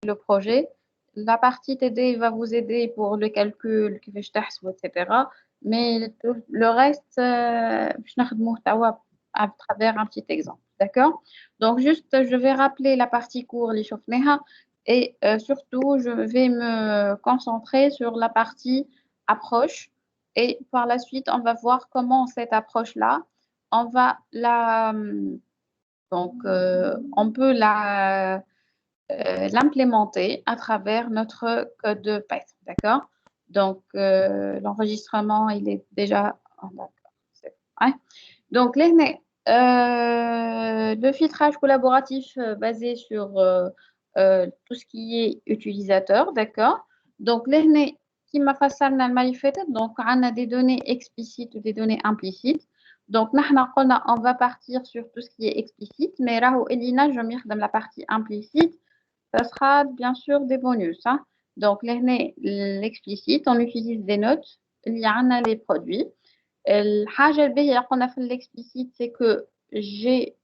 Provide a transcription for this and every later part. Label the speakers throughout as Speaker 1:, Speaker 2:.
Speaker 1: le projet. La partie TD va vous aider pour le calcul, etc. Mais le reste, je à travers un petit exemple. D'accord? Donc, juste, je vais rappeler la partie cours, les chauffeurs, et surtout, je vais me concentrer sur la partie approche. Et par la suite, on va voir comment cette approche-là, on va la, donc, on peut l'implémenter à travers notre code de Python, d'accord? Donc, l'enregistrement, il est déjà... oh, d'accord, ouais. Donc, le filtrage collaboratif basé sur tout ce qui est utilisateur, d'accord? Donc, qui m'a fait donc, on a des données explicites ou des données implicites. Donc, on va partir sur tout ce qui est explicite, mais là, Elina, je vais dans la partie implicite, ça sera bien sûr des bonus. Hein. Donc, l'explicite, on utilise des notes. Il y en a les produits. الحاجة الباهية قلنا في l'explicite, c'est que j'ai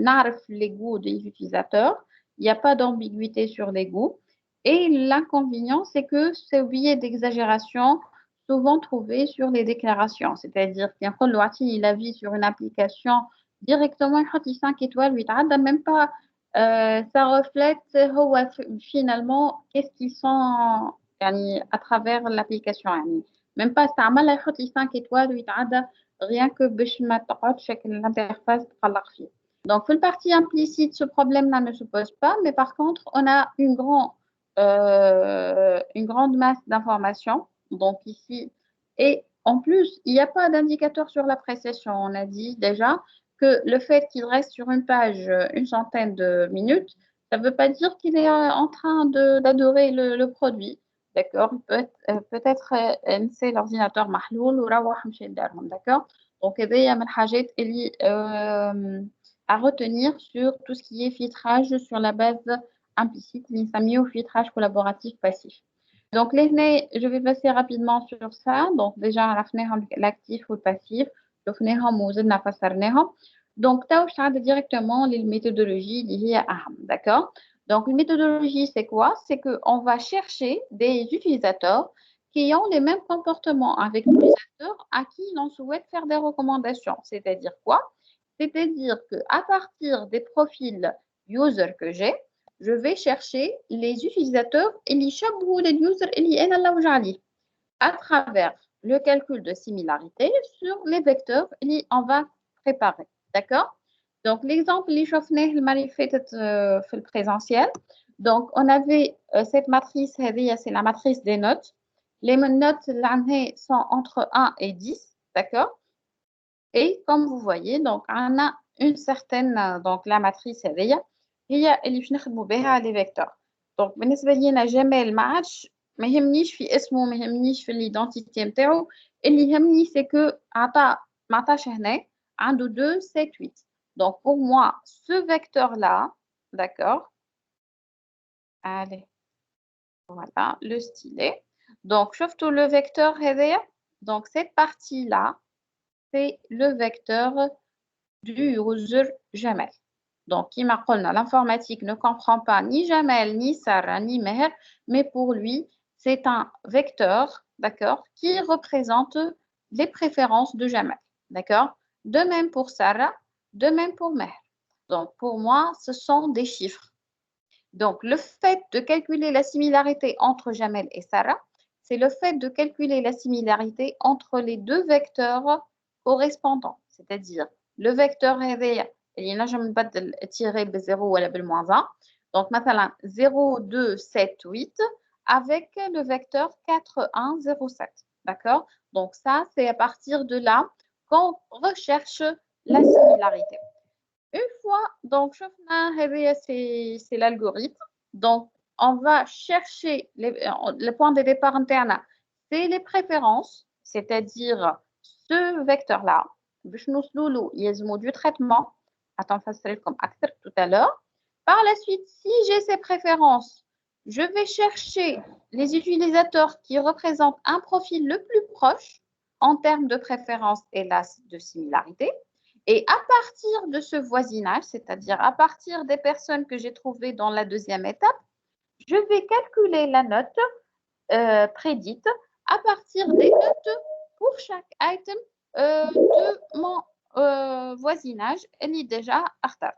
Speaker 1: نعرف les goûts des utilisateurs. Il n'y a pas d'ambiguïté sur les goûts. Et l'inconvénient, c'est que c'est biais d'exagération souvent trouvé sur les déclarations. C'est-à-dire qu'il a vu sur une application directement, il y 5 étoiles, 8 même pas ça reflète finalement qu'est-ce qu'ils sont يعني, à travers l'application. يعني. Même pas استعمل يحط لي 5 étoiles ويتعدى rien que باش ما تقعدش شكل l'interface تقلق فيه. Donc, pour le partie implicite, ce problème-là ne se pose pas, mais par contre, on a une grande masse d'informations. Donc, ici, et en plus, il n'y a pas d'indicateur sur l'appréciation. On a dit déjà, que le fait qu'il reste sur une page une centaine de minutes, ça ne veut pas dire qu'il est en train d'adorer le produit. D'accord? Peut-être c'est l'ordinateur mahloul ou rawah مشي لدارهم. D'accord? Donc, il y a à retenir sur tout ce qui est filtrage sur la base implicite, au filtrage collaboratif passif. Donc, je vais passer rapidement sur ça. Donc, déjà, l'actif ou le passif. Donc, tu as directement les méthodologies liées à AHAM, d'accord? Donc, une méthodologie, c'est quoi? C'est qu'on va chercher des utilisateurs qui ont les mêmes comportements avec l'utilisateur à qui l'on souhaite faire des recommandations. C'est-à-dire quoi? C'est-à-dire qu'à partir des profils user que j'ai, je vais chercher les utilisateurs et les users et à travers le calcul de similarité sur les vecteurs on va préparer. D'accord? Donc, l'exemple, les fait le présentiel. Donc, on avait cette matrice, c'est la matrice des notes. Les notes sont entre 1 et 10. D'accord? Et comme vous voyez, donc, on a une certaine, donc la matrice, هي اللي باش نخدموا بها على فيكتور. دونك بالنسبه لينا جمال ما عادش ما يهمنيش في اسمه ما يهمنيش في الايدنتيتي نتاعو اللي يهمني سي كو عطى ما عطاش هنا عنده 2 7 8 donc pour moi ce vecteur là d'accord allez voilà le stylet donc شفتوا le vecteur هذايا donc cette partie là c'est le vecteur du user Jamel. Donc, qui m'a l'informatique ne comprend pas ni Jamel, ni Sarah, ni Meher, mais pour lui, c'est un vecteur, d'accord, qui représente les préférences de Jamel, d'accord. De même pour Sarah, de même pour Meher. Donc, pour moi, ce sont des chiffres. Donc, le fait de calculer la similarité entre Jamel et Sarah, c'est le fait de calculer la similarité entre les deux vecteurs correspondants, c'est-à-dire le vecteur هذايا اللي نجم نبدل tirer ب0 ولا بالموان 1. Donc, مثلا 0, 2, 7, 8 avec le vecteur 4, 1, 0, 7. D'accord? Donc, ça, c'est à partir de là qu'on recherche la similarité. Une fois, donc, c'est l'algorithme. Donc, on va chercher le point de départ interne, c'est les préférences, c'est-à-dire ce vecteur-là. Il y a du traitement. Attends, comme acteur tout à l'heure. Par la suite, si j'ai ces préférences, je vais chercher les utilisateurs qui représentent un profil le plus proche en termes de préférence et là de similarité. Et à partir de ce voisinage, c'est-à-dire à partir des personnes que j'ai trouvées dans la deuxième étape, je vais calculer la note prédite à partir des notes pour chaque item de mon voisinage. Elle est déjà à retard.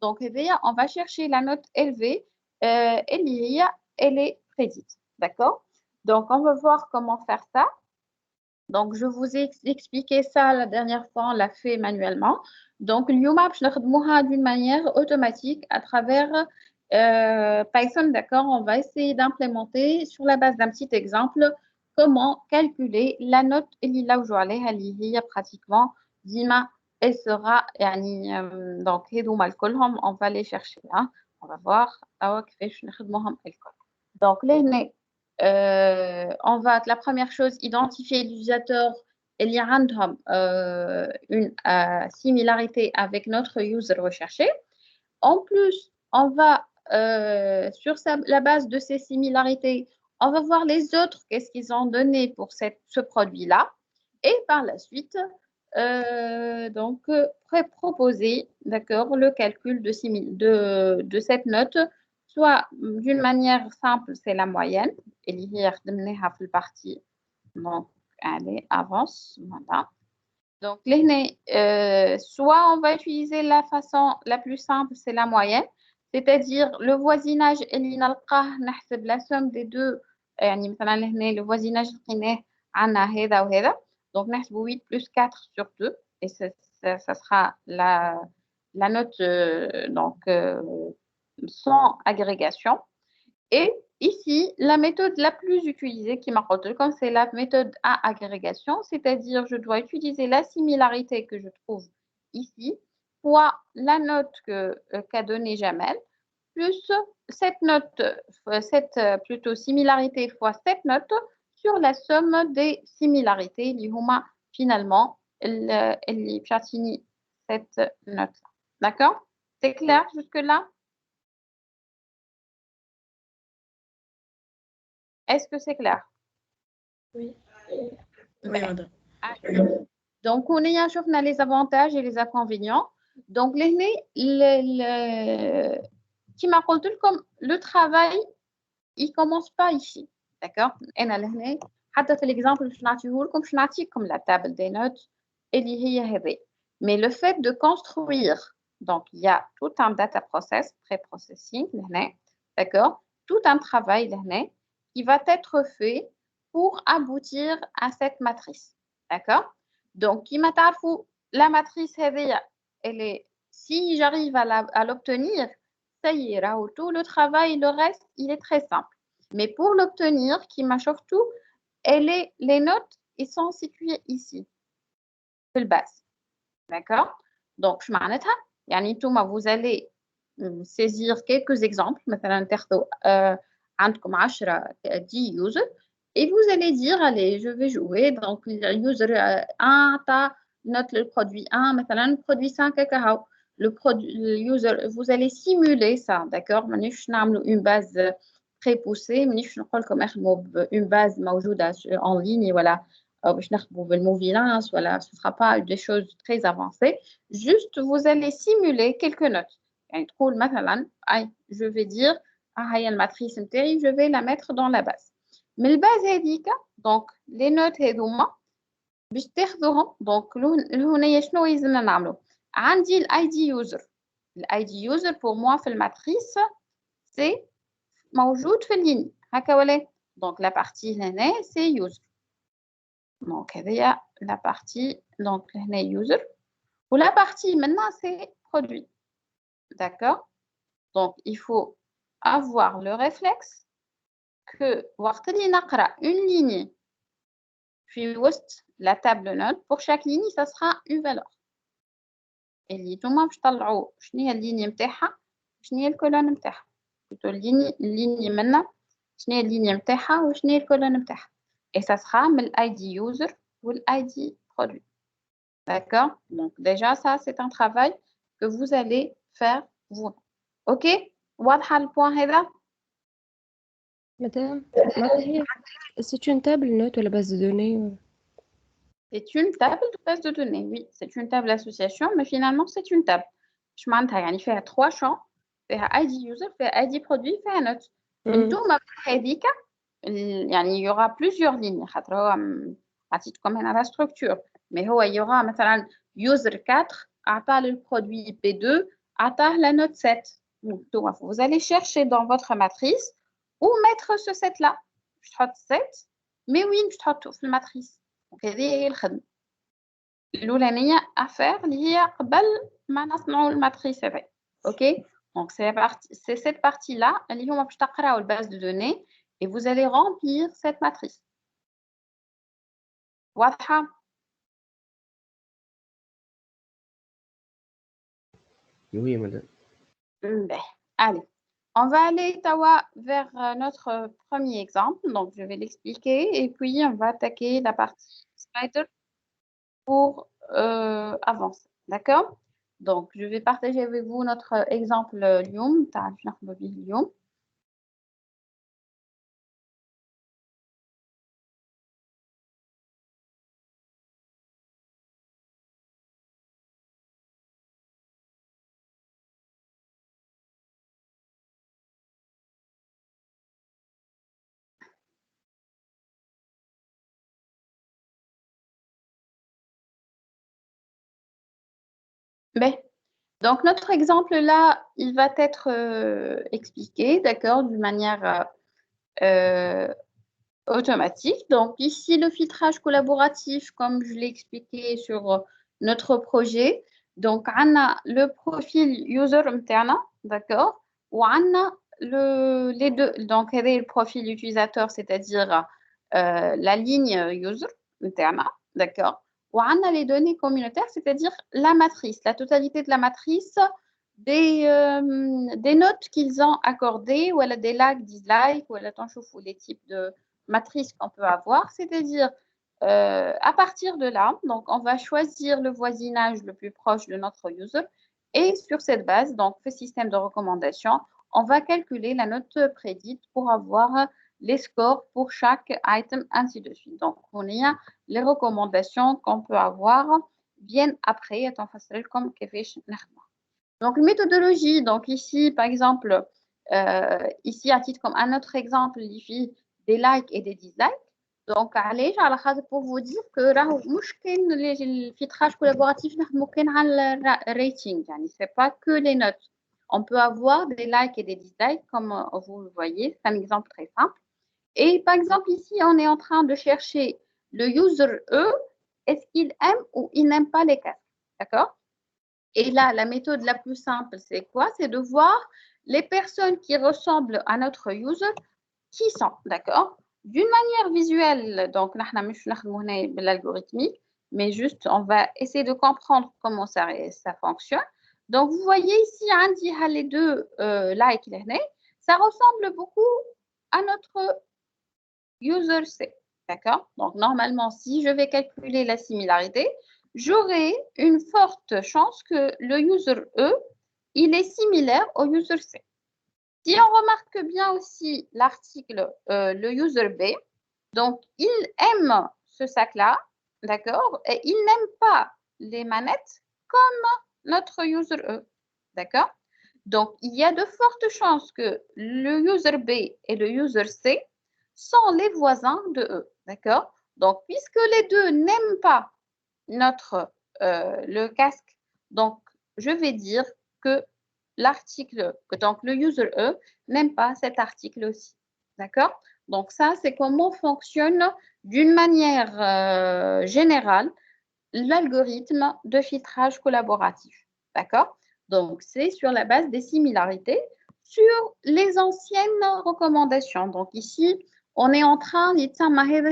Speaker 1: Donc, on va chercher la note élevée. Elle est prédite. D'accord? Donc, on va voir comment faire ça. Donc, je vous ai expliqué ça la dernière fois, on l'a fait manuellement. Donc, l'IOMA, je l'ai d'une manière automatique à travers Python. D'accord? On va essayer d'implémenter sur la base d'un petit exemple comment calculer la note اللي هي pratiquement ديما elle sera يعني donc هذوما الكلهم on va les chercher hein. On va voir كيفاش نخدموهم الكل. Donc, on va, la première chose, identifier l'utilisateur. Il y a une similarité avec notre user recherché. En plus, on va, sur la base de ces similarités, on va voir les autres, qu'est-ce qu'ils ont donné pour ce produit-là. Et par la suite, donc, proposer, d'accord, le calcul de cette note, soit d'une manière simple, c'est la moyenne, et l'hier, de partie. Donc, allez, avance, voilà. Donc, soit on va utiliser la façon la plus simple, c'est la moyenne, c'est-à-dire le voisinage, la somme des deux, le voisinage, donc 8 plus 4 sur 2, et ça sera la note donc, sans agrégation. Et ici, la méthode la plus utilisée qui m'a comme c'est la méthode à agrégation, c'est-à-dire je dois utiliser la similarité que je trouve ici, fois la note qu'a donnée Jamel, plus cette note, plutôt similarité fois cette note sur la somme des similarités, l'ihuma finalement, elle finit cette note. D'accord? C'est clair jusque-là? Est-ce que c'est clair?
Speaker 2: Oui.
Speaker 3: Oui, madame.
Speaker 1: Donc, on a choisi les avantages et les inconvénients. Donc, qui m'a dit comme le travail, il commence pas ici. D'accord? حتى في l'exemple je نعطيه comme la table des notes اللي هي هذه. Mais le fait de construire, donc il y a tout un data process, pré-processing, d'accord? Tout un travail qui va être fait pour aboutir à cette matrice. D'accord? Donc, qui m'a la matrice elle est, si j'arrive à l'obtenir, ça y est, tout le travail, le reste, il est très simple. Mais pour l'obtenir, qui m'a tout, les notes, ils sont situées ici, le base. D'accord? Donc, je معناتها يعني vous allez saisir quelques exemples. مثلا تاخذوا عندكم 10 users et vous allez dire allez, je vais jouer. Donc, le user 1 note le produit 1, مثلا le produit 5 cacao. Le user, vous allez simuler ça, d'accord? مانيش نعملوا une base très poussée, مانيش نقول لكم اخدموا une base موجودة en ligne voilà. باش نخدموا بالموفيلانس voilà, ce ne sera pas des choses très avancées. Juste, vous allez simuler quelques notes. يعني تقول مثلا je vais dire هي الماتريس نتاعي je vais la mettre dans la base. من الباز هذيك donc les notes هذوما باش تاخذوهم donc هنايا شنو لازمنا نعملو؟ عندي الاي دي يوزر. الاي دي يوزر pour moi في الماتريس c'est موجود في الليني هكا ولا؟ donc la partie هنا c'est user. Donc, il y a la partie, donc, user. Ou la partie, maintenant, c'est produit. D'accord? Donc, il faut avoir le réflexe que, une ligne, puis la table note, pour chaque ligne, ça sera une valeur. Et l'idée, je t'allais, je n'ai la ligne متاعها, je n'ai la colonne متاعها. Plutôt ligne maintenant, je n'ai la ligne متاعها ou je n'ai la colonne متاعها. Et ça sera l'ID user ou l'ID produit. D'accord? Donc, déjà, ça, c'est un travail que vous allez faire vous. OK? واضحة البوان هذا؟
Speaker 2: Madame, c'est une table note ou la base de données?
Speaker 1: C'est une table de base de données, oui. C'est une table d'association, mais finalement, c'est une table. Je m'entends, il y a 3 champs. فيها ID user فيها ID produit فيها note. انتوما هذيك يعني il y aura plusieurs lignes خاطر هو عطيتكم هنا la structure mais هو il y aura مثلا user 4 عطاه le produit P2 عطاه la note 7. Donc, vous allez chercher dans votre matrice où mettre ce 7 là. Je تحط 7 mais oui je تحطه في الماتريس. Donc هذه هي الخدمة الأولانية affaire اللي هي قبل ما نصنعوا الماتريس هذه. OK. Donc c'est cette partie là اللي هما باش تقراو الباز de données et vous allez remplir cette matrice. واضحة؟
Speaker 2: Oui, madame.
Speaker 1: Allez, on va aller vers notre premier exemple. Donc, je vais l'expliquer et puis on va attaquer la partie slider pour avancer. D'accord? Donc, je vais partager avec vous notre exemple Lyon. Donc, notre exemple là, il va être expliqué, d'accord, d'une manière automatique. Donc, ici, le filtrage collaboratif, comme je l'ai expliqué sur notre projet. Donc, on a le profil user interne, d'accord, ou on a les deux. Donc, le profil utilisateur, c'est-à-dire la ligne user interne, d'accord. Ou on a les données communautaires, c'est-à-dire la matrice, la totalité de la matrice des notes qu'ils ont accordées, ou des likes, dislikes, ou les types de matrices qu'on peut avoir, c'est-à-dire à partir de là, donc on va choisir le voisinage le plus proche de notre user et sur cette base, donc ce système de recommandation, on va calculer la note prédite pour avoir les scores pour chaque item, ainsi de suite. Donc, on y a les recommandations qu'on peut avoir bien après. Donc, méthodologie, donc ici, par exemple, ici, à titre comme un autre exemple, il des likes et des dislikes. Donc, allez, pour vous dire que là, le filtrage collaboratif, le rating, c'est pas que les notes. On peut avoir des likes et des dislikes, comme vous le voyez, c'est un exemple très simple. Et par exemple, ici, on est en train de chercher le user E, est-ce qu'il aime ou il n'aime pas les casques, d'accord? Et là, la méthode la plus simple, c'est quoi? C'est de voir les personnes qui ressemblent à notre user, qui sont, d'accord? D'une manière visuelle, donc, nous ne l'algorithmique, mais juste, on va essayer de comprendre comment ça fonctionne. Donc, vous voyez ici, les deux likes, ça ressemble beaucoup à notre user C, d'accord? Donc, normalement, si je vais calculer la similarité, j'aurai une forte chance que le user E, il est similaire au user C. Si on remarque bien aussi l'article, le user B, donc il aime ce sac-là, d'accord? Et il n'aime pas les manettes comme notre user E, d'accord? Donc, il y a de fortes chances que le user B et le user C sont les voisins de E, d'accord? Donc, puisque les deux n'aiment pas le casque, donc je vais dire que l'article, donc le user E n'aime pas cet article aussi, d'accord? Donc ça, c'est comment fonctionne d'une manière générale l'algorithme de filtrage collaboratif, d'accord? Donc c'est sur la base des similarités sur les anciennes recommandations. Donc ici, on est en train,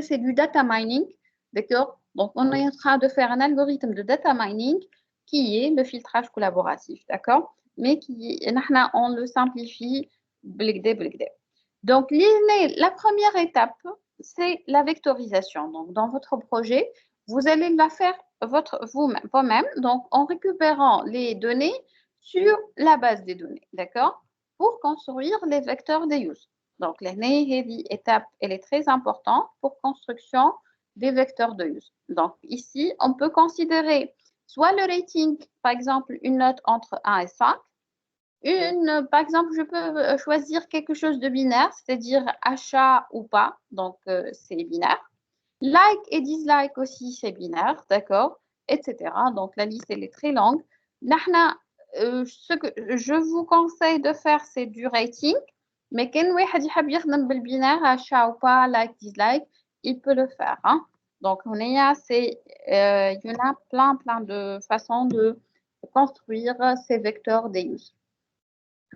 Speaker 1: c'est du data mining, d'accord? Donc on est en train de faire un algorithme de data mining qui est le filtrage collaboratif, d'accord? Mais on le simplifie. Donc, la première étape, c'est la vectorisation. Donc, dans votre projet, vous allez la faire vous-même, donc en récupérant les données sur la base des données, d'accord? Pour construire les vecteurs des use. Donc, l'étape, elle est très importante pour construction des vecteurs de use. Donc, ici, on peut considérer soit le rating, par exemple, une note entre 1 et 5, Par exemple, je peux choisir quelque chose de binaire, c'est-à-dire achat ou pas, donc c'est binaire. Like et dislike aussi, c'est binaire, d'accord, etc. Donc la liste, elle est très longue. Nahna, ce que je vous conseille de faire, c'est du rating, mais quand واحد يحب يخدم بالبinaire, achat ou pas, like, dislike, il peut le faire, hein. Donc, il y en a plein de façons de construire ces vecteurs des use.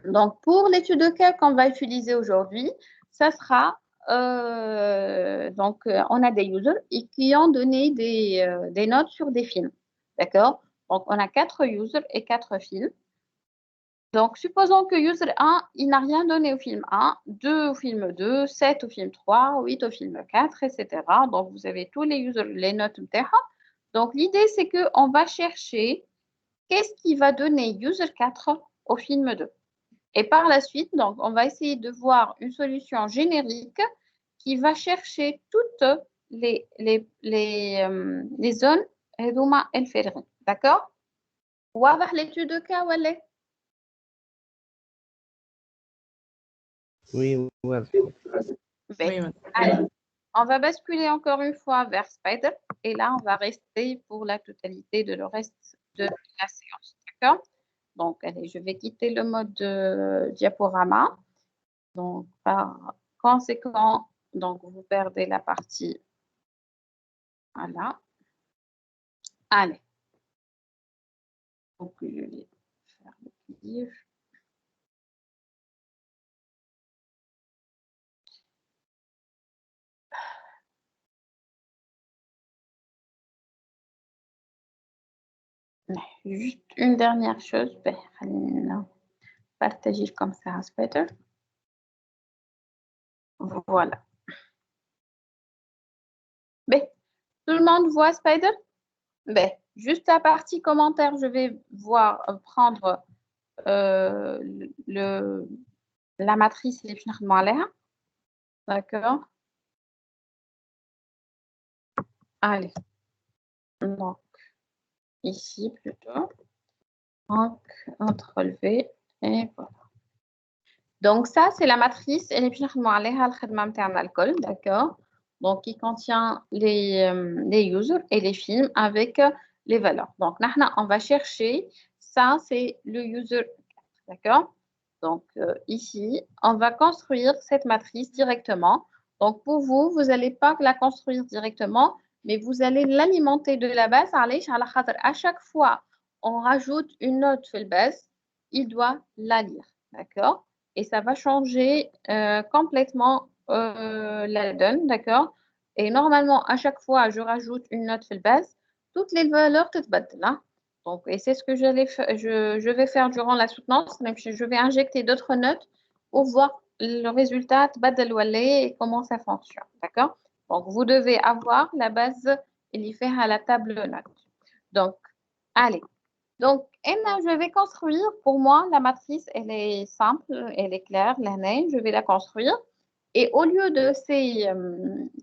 Speaker 1: Donc, pour l'étude de cas qu'on va utiliser aujourd'hui, ça sera, on a des users qui ont donné des notes sur des films. D'accord? Donc, on a 4 users et 4 films. Donc, supposons que user 1, il n'a rien donné au film 1, 2 au film 2, 7 au film 3, 8 au film 4, etc. Donc, vous avez tous les users, les notes. Donc, l'idée, c'est qu'on va chercher qu'est-ce qui va donner user 4 au film 2. Et par la suite, donc, on va essayer de voir une solution générique qui va chercher toutes les zones هذوما الفارغين. D'accord? واضح l'étude de cas ولا؟
Speaker 4: Oui, ouais.
Speaker 3: Oui, madame.
Speaker 1: Allez, on va basculer encore une fois vers Spider et là, on va rester pour la totalité de le reste de la séance. D'accord? Donc, allez, je vais quitter le mode diaporama. Donc, par conséquent, donc, vous perdez la partie. Voilà. Allez. Donc, je vais faire le PDF. Juste une dernière chose. Ben, partager comme ça, Spider. Voilà. Ben, tout le monde voit Spider? Ben, juste la partie commentaire, je vais prendre la matrice اللي باش نخدموا عليها. D'accord. Allez. Donc, ici plutôt. Donc, entre-levé. Et voilà. Donc, ça, c'est la matrice اللي باش نخدموا عليها الخدمة نتاعنا الكل. D'accord. Donc, qui contient les users et les films avec les valeurs. Donc, on va chercher, ça, c'est le user. D'accord? Donc, ici, on va construire cette matrice directement. Donc, pour vous, vous n'allez pas la construire directement, mais vous allez l'alimenter de la base. À chaque fois, on rajoute une note sur la base, il doit la lire. D'accord? Et ça va changer complètement la donne. D'accord? Et normalement, à chaque fois, je rajoute une note sur la base, toutes les valeurs te battent là. Donc, et c'est ce que je vais faire durant la soutenance. Donc, je vais injecter d'autres notes pour voir le résultat badal wala et comment ça fonctionne. D'accord? Donc, vous devez avoir la base et l'y faire à la table note. Donc, allez. Donc, je vais construire. Pour moi, la matrice, elle est simple, elle est claire. L'année, je vais la construire. Et au lieu de ces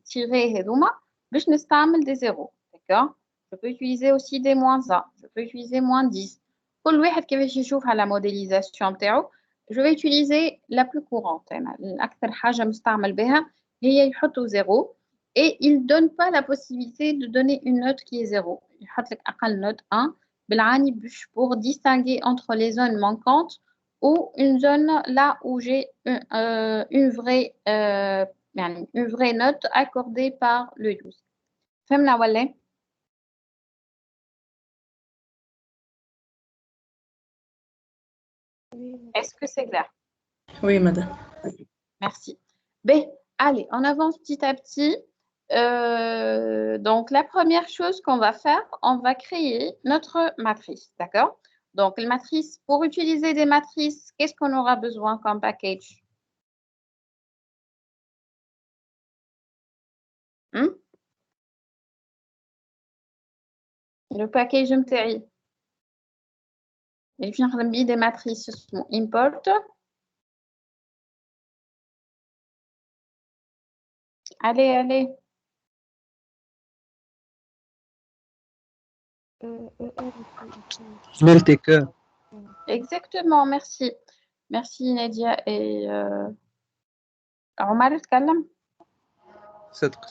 Speaker 1: tirés هذوما, باش نستعمل des zéros. D'accord? Je peux utiliser aussi des moins 1. Je peux utiliser moins 10. كل واحد كيفاش يشوف على modélisation نتاعو. Je vais utiliser la plus courante. الأكثر حاجة مستعمل بها هي يحطوا 0 et il ne donne pas la possibilité de donner une note qui est 0. يحط لك أقل note 1 بالعاني pour distinguer entre les zones manquantes ou une zone là où j'ai une vraie note accordée par le use. فهمنا ولا؟ Est-ce que c'est clair?
Speaker 3: Oui, madame.
Speaker 1: Merci. Ben, allez, on avance petit à petit. Donc, la première chose qu'on va faire, on va créer notre matrice, d'accord? Donc, la matrice, pour utiliser des matrices, qu'est-ce qu'on aura besoin comme package? Le package MTI. Et puis, on a mis des matrices sur import. Allez, allez.
Speaker 4: Multicut.
Speaker 1: Exactement, merci. Merci Nadia et Omar تكلم.
Speaker 3: صدق.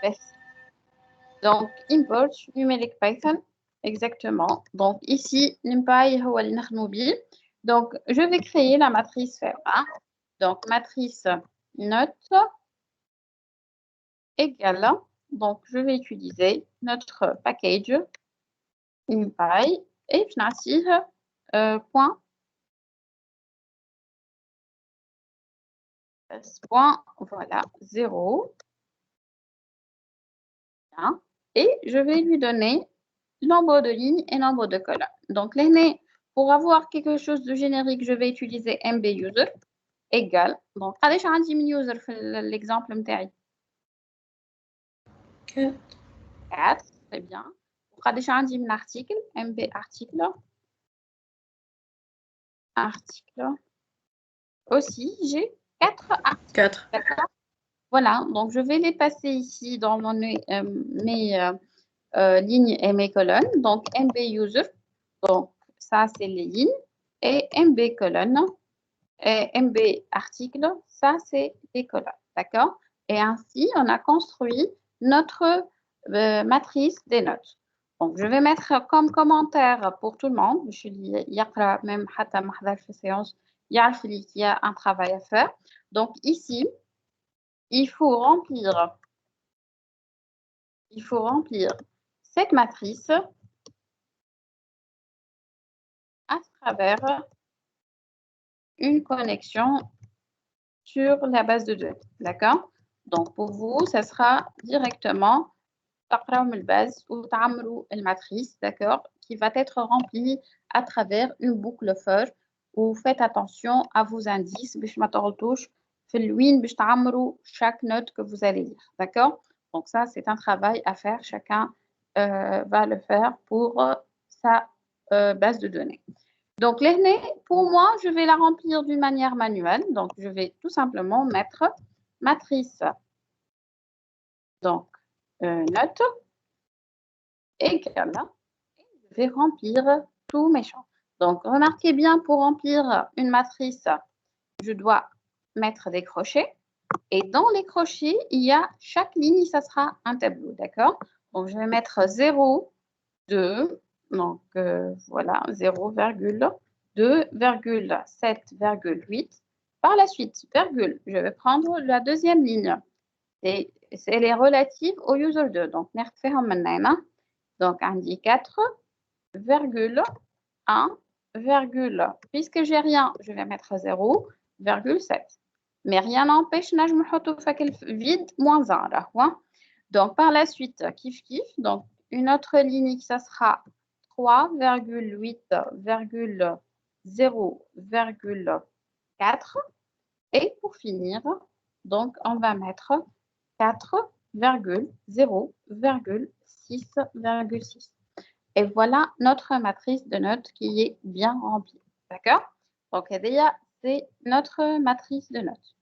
Speaker 1: بس. Donc, import numérique Python. Exactement. Donc, ici, NumPy هو اللي نخدمو بيه. Donc, je vais créer la matrice faire. Hein? Donc, matrice note égale. Donc, je vais utiliser notre package NumPy et je n'assire point. Point, voilà, 0. Hein? Et je vais lui donner nombre de lignes et nombre de colonnes. Donc, l'aîné, pour avoir quelque chose de générique, je vais utiliser MBUser égale. Donc, allez, j'ai un user l'exemple m'taï. 4, très bien. Pour aller changer un article, MB article. Article. Aussi, j'ai 4 articles.
Speaker 3: 4.
Speaker 1: D'accord. Voilà, donc je vais les passer ici dans mes lignes et mes colonnes. Donc, MB user, donc ça c'est les lignes, et MB colonne, et MB article, ça c'est les colonnes. D'accord? Et ainsi, on a construit notre matrice des notes. Donc, je vais mettre comme commentaire pour tout le monde, je lis même حتى ما حضرش في séance, il y a un travail à faire. Donc, ici, il faut remplir cette matrice à travers une connexion sur la base de données. D'accord? Donc, pour vous, ça sera directement la base ou la matrice, d'accord, qui va être remplie à travers une boucle for. Ou faites attention à vos indices, chaque note que vous allez lire. D'accord? Donc, ça, c'est un travail à faire. Chacun va le faire pour sa base de données. Donc, l'aîné, pour moi, je vais la remplir d'une manière manuelle. Donc, je vais tout simplement mettre matrice. Donc, note égale. Je vais remplir tous mes champs. Donc, remarquez bien, pour remplir une matrice, je dois mettre des crochets. Et dans les crochets, il y a chaque ligne, ça sera un tableau. D'accord? Donc, je vais mettre 0, 2, donc voilà, 0,2,7,8. Par la suite, virgule, je vais prendre la deuxième ligne. Et elle est relative au user 2. Donc, donc, indicateur, virgule, 1, virgule. Puisque j'ai rien, je vais mettre 0,7. Mais rien n'empêche, je me vide, moins 1. Là, hein? Donc, par la suite, kiff kiff. Donc, une autre ligne, ça sera 3,8,0,4. Et pour finir, donc, on va mettre 4,0,6,6. Et voilà notre matrice de notes qui est bien remplie. D'accord? Donc, c'est notre matrice de notes.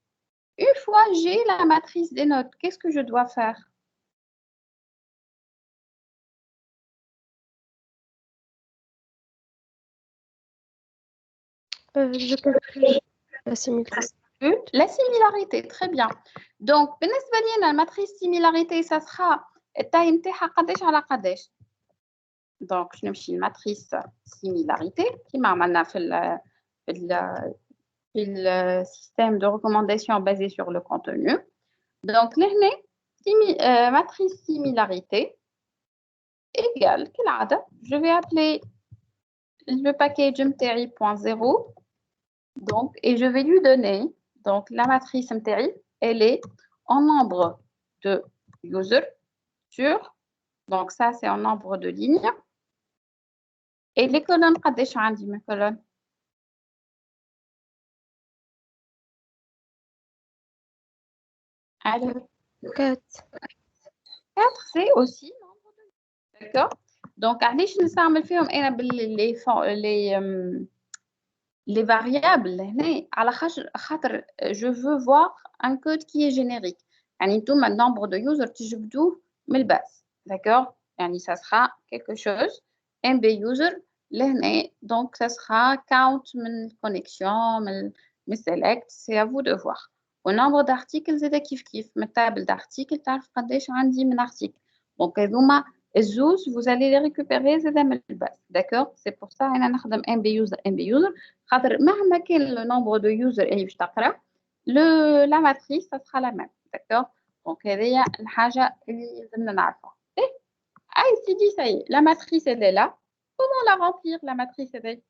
Speaker 1: Une fois j'ai la matrice des notes, qu'est-ce que je dois faire?
Speaker 2: Je calcule la similarité.
Speaker 1: La similarité, très bien. Donc, بالنسبة لنا الماتريس similarité, ça sera التايم تاعها قداش على قداش. Donc, je نمشي الماتريس similarité كيما عملنا في le système de recommandation basé sur le contenu. Donc, matrice similarité égale, je vais appeler le package mtri.0. Donc, et je vais lui donner, donc la matrice mtri, elle est en nombre de users sur, donc ça c'est en nombre de lignes. Et les colonnes, قداش عندي mes colonnes? Alors,
Speaker 2: 4.
Speaker 1: 4, c'est aussi nombre de lignes. D'accord? Donc, علاش نستعمل فيهم أنا les variables هنا على خاطر je veux voir un code qui est générique. يعني نتوما nombre de users تجبدوه من الباس. D'accord? يعني ça sera quelque chose MB user L'année, donc ça sera count من connexion, من select, c'est à vous de voir. Au nombre d'articles زاد كيف من table d'articles تعرف قداش عندي من articles. Donc هذوما الزوز vous allez les récupérer زاد من الباس. D'accord? C'est pour ça أنا نخدم MB user خاطر مهما كان le nombre de users اللي باش تقرا la matrice ça sera la même. D'accord? Donc هذه الحاجة اللي لازمنا نعرفها. Ah, il s'est dit, ça y est, la matrice, elle est là. Comment la remplir, la matrice, elle est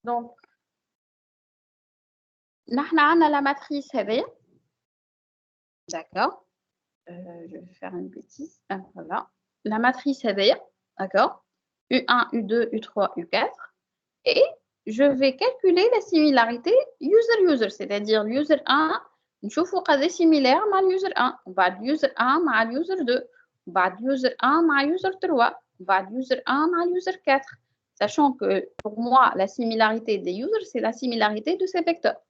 Speaker 1: Donc, nous avons la matrice, elle est. D'accord. Je vais faire une bêtise. Voilà. La matrice, elle est. D'accord. U1, U2, U3, U4. Et je vais calculer la similarité user-user, c'est-à-dire user 1, نشوفوا قد similaire مع user 1 وبعد user 1 مع user 2 وبعد user 1 مع user 3 وبعد user 1 مع user 4 sachant que pour moi la similarité des users c'est la similarité de ces vecteurs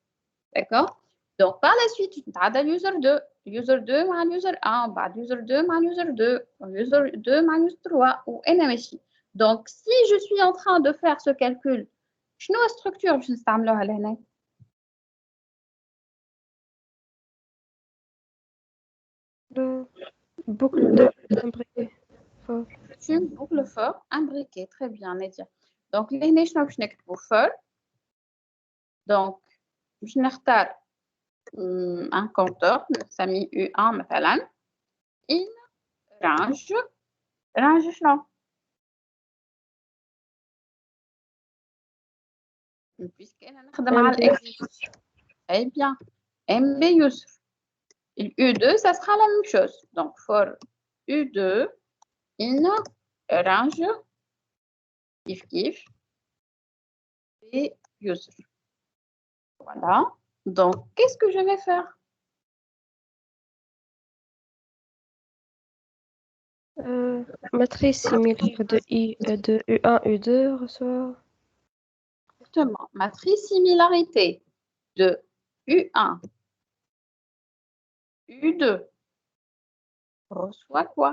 Speaker 1: d'accord donc par la suite نتعدى user 2 user 2 مع user 1 وبعد user 2 مع user 2 user 2 مع user 3 وأنا ماشي donc si je suis en train de faire ce calcul شنو الستركتور باش نستعملوها لهنا
Speaker 2: boucle de imbriquée for.
Speaker 1: C'est une boucle for imbriquée très bien Nadia donc لهنا شنو باش نكتبوا for donc باش نختار un compteur نسميه U1 مثلا in range شنو puisqu'أنا نخدم على الإكس très bien MB user le U2 ça sera la même chose donc for U2 in range kif et user voilà donc qu'est-ce que je vais faire
Speaker 2: Matrice similaire de de U1, U2 reçoit.
Speaker 1: Exactement. Matrice similarité de U1, U2 reçoit quoi?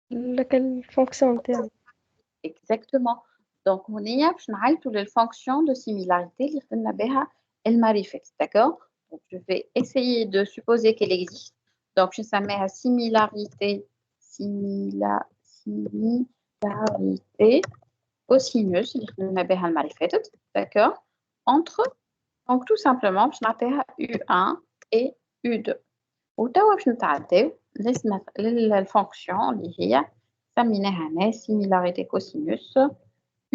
Speaker 2: Laquelle fonction interne.
Speaker 1: Exactement. Donc, on y a toutes les fonctions de similarité اللي خدمنا بها المعرفة. D'accord? Donc, je vais essayer de supposer qu'elle existe. Donc, je s'appelle similarité cosinus اللي خدمنا بها المعرفة. D'accord? Entre donc tout simplement باش نعطيها U1 et U2 وتوا باش نتعداو للفونكسيون اللي هي سميناها هنا similarité cosinus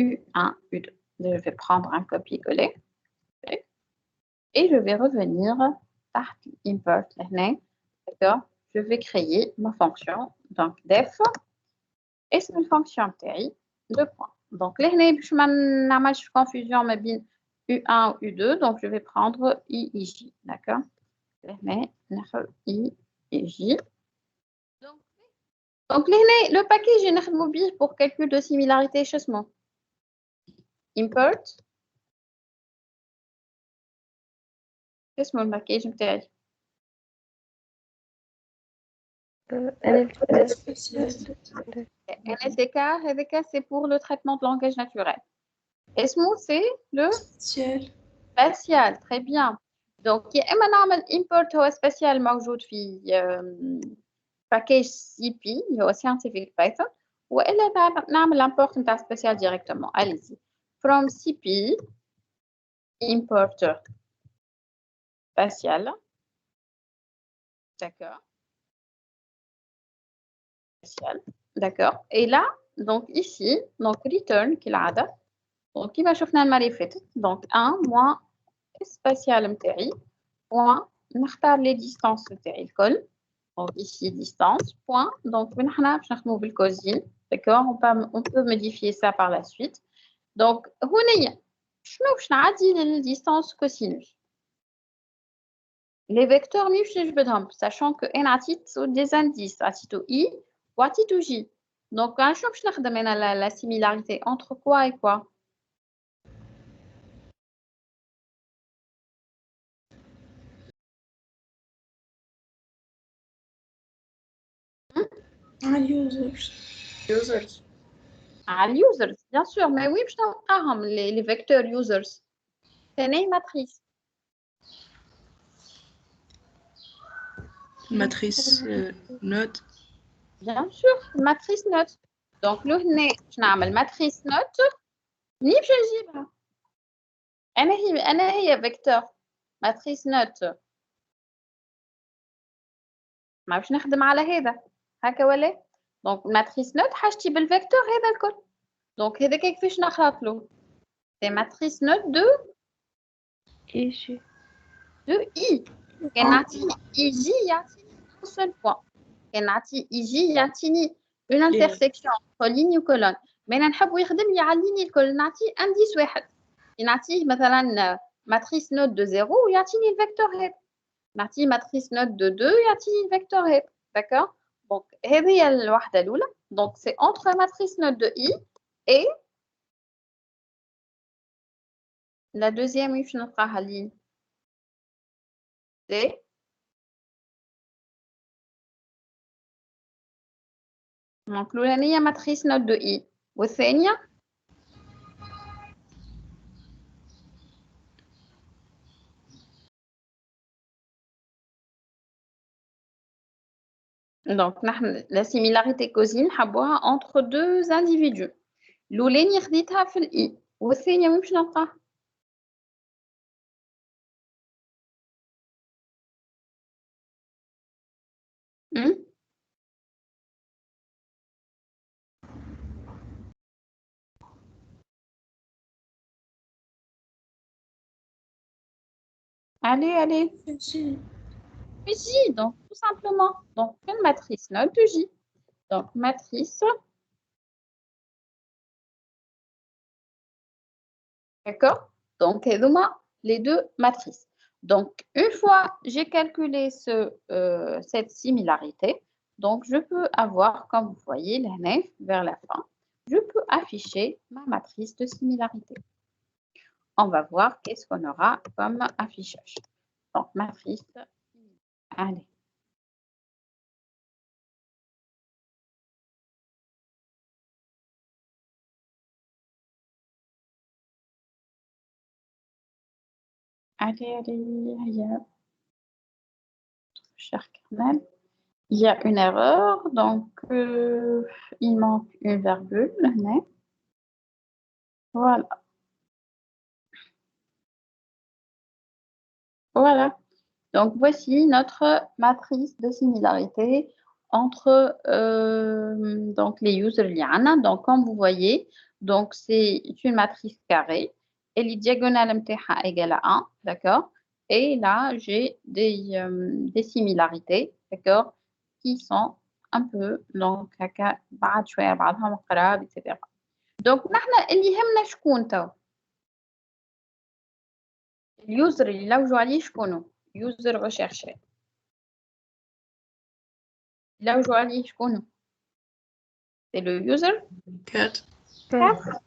Speaker 1: U1 U2 je vais prendre un copier-coller et je vais revenir تحت import هنا d'accord je vais créer ma fonction donc def اسم الفونكسيون تاعي deux points donc لهنا باش ما نعملش confusion ما بين U1 ou U2, donc je vais prendre IJ, d'accord? IJ. Donc le package est mobile pour calcul de similarité changement. Import. Qu'est-ce que le package m't'aide? NSDK, c'est pour le traitement de langage naturel. ESMO, c'est le spatial, très bien. Donc, il y a un import spatial موجود في package CP, il هو scientific Python, وإلا نعمل import نتاع spatial directement. Allez-y. From CP, import spatial. D'accord. Spatial. D'accord. Et là, donc ici, donc return qui l'ada. Donc, il va chauffer le donc 1 moins spatial متاعي point نختار les distances نتاعي الكل donc ici distance point donc نحنا باش نخدموا بالكوزين d'accord on peut modifier ça par la suite donc هنا شنو باش نعدي للديستانس كوسينوس les vecteurs مش نجبدهم sachant que انا عطيت des indices عطيتو i وعطيتو j donc شنو باش نخدم انا la similarité entre quoi et quoi
Speaker 4: users.
Speaker 1: على اليوزرز bien sûr mais oui باش نلقاهم les vecteurs users ثاني matrice
Speaker 4: matrice note.
Speaker 1: bien sûr matrice note donc لو هنا باش نعمل matrice note منين باش نجيبها انا هي vecteur matrice note ما باش نخدم على هذا هكا ولا دونك matrice note حاجتي بالفيكتور هذا الكل دونك هذا كيفاش نخلط له سي matrice note de
Speaker 2: إيش
Speaker 1: I كان نعطيه يجي يعطيني un seul point كان نعطيه يجي يعطيني une intersection entre ligne و colonne mais انا نحبو يخدم لي على الليني الكل نعطيه انديس واحد نعطيه مثلا matrice note de 0 ويعطيني الفيكتور هذا نعطيه matrice note de 2 يعطيني الفيكتور هذا d'accord donc هذه هي الوحده الاولى donc c'est entre matrice note de I et la deuxième باش نلقاها ligne D donc الأولانية matrice note de I والثانية donc نحن la similarité causine نحبوها entre deux individus الأولانية خديتها في ال I والثانية وين باش نلقاها Allez. J, donc, tout simplement. Donc, une matrice note de J. Donc, matrice. D'accord? Donc, les deux matrices. Donc, une fois j'ai calculé cette similarité, donc je peux avoir, comme vous voyez, vers la fin, je peux afficher ma matrice de similarité. On va voir qu'est-ce qu'on aura comme affichage. Donc, matrice. Allez. Allez, cher kernel. Il y a une erreur, donc il manque une virgule. Voilà. Voilà. Donc, voici notre matrice de similarité entre donc les users liana. Donc, comme vous voyez, donc c'est une matrice carrée et les diagonales MTH égale à 1, d'accord? Et là, j'ai des similarités, d'accord? Qui sont un peu donc بعض شوية بعضها مقرب etc. Donc نحن اللي يهمنا شكون تو اليوزر اللي لوجوا عليه شكونه يوزر recherché لوجوا عليه شكونه c'est le user
Speaker 4: 4.
Speaker 1: 4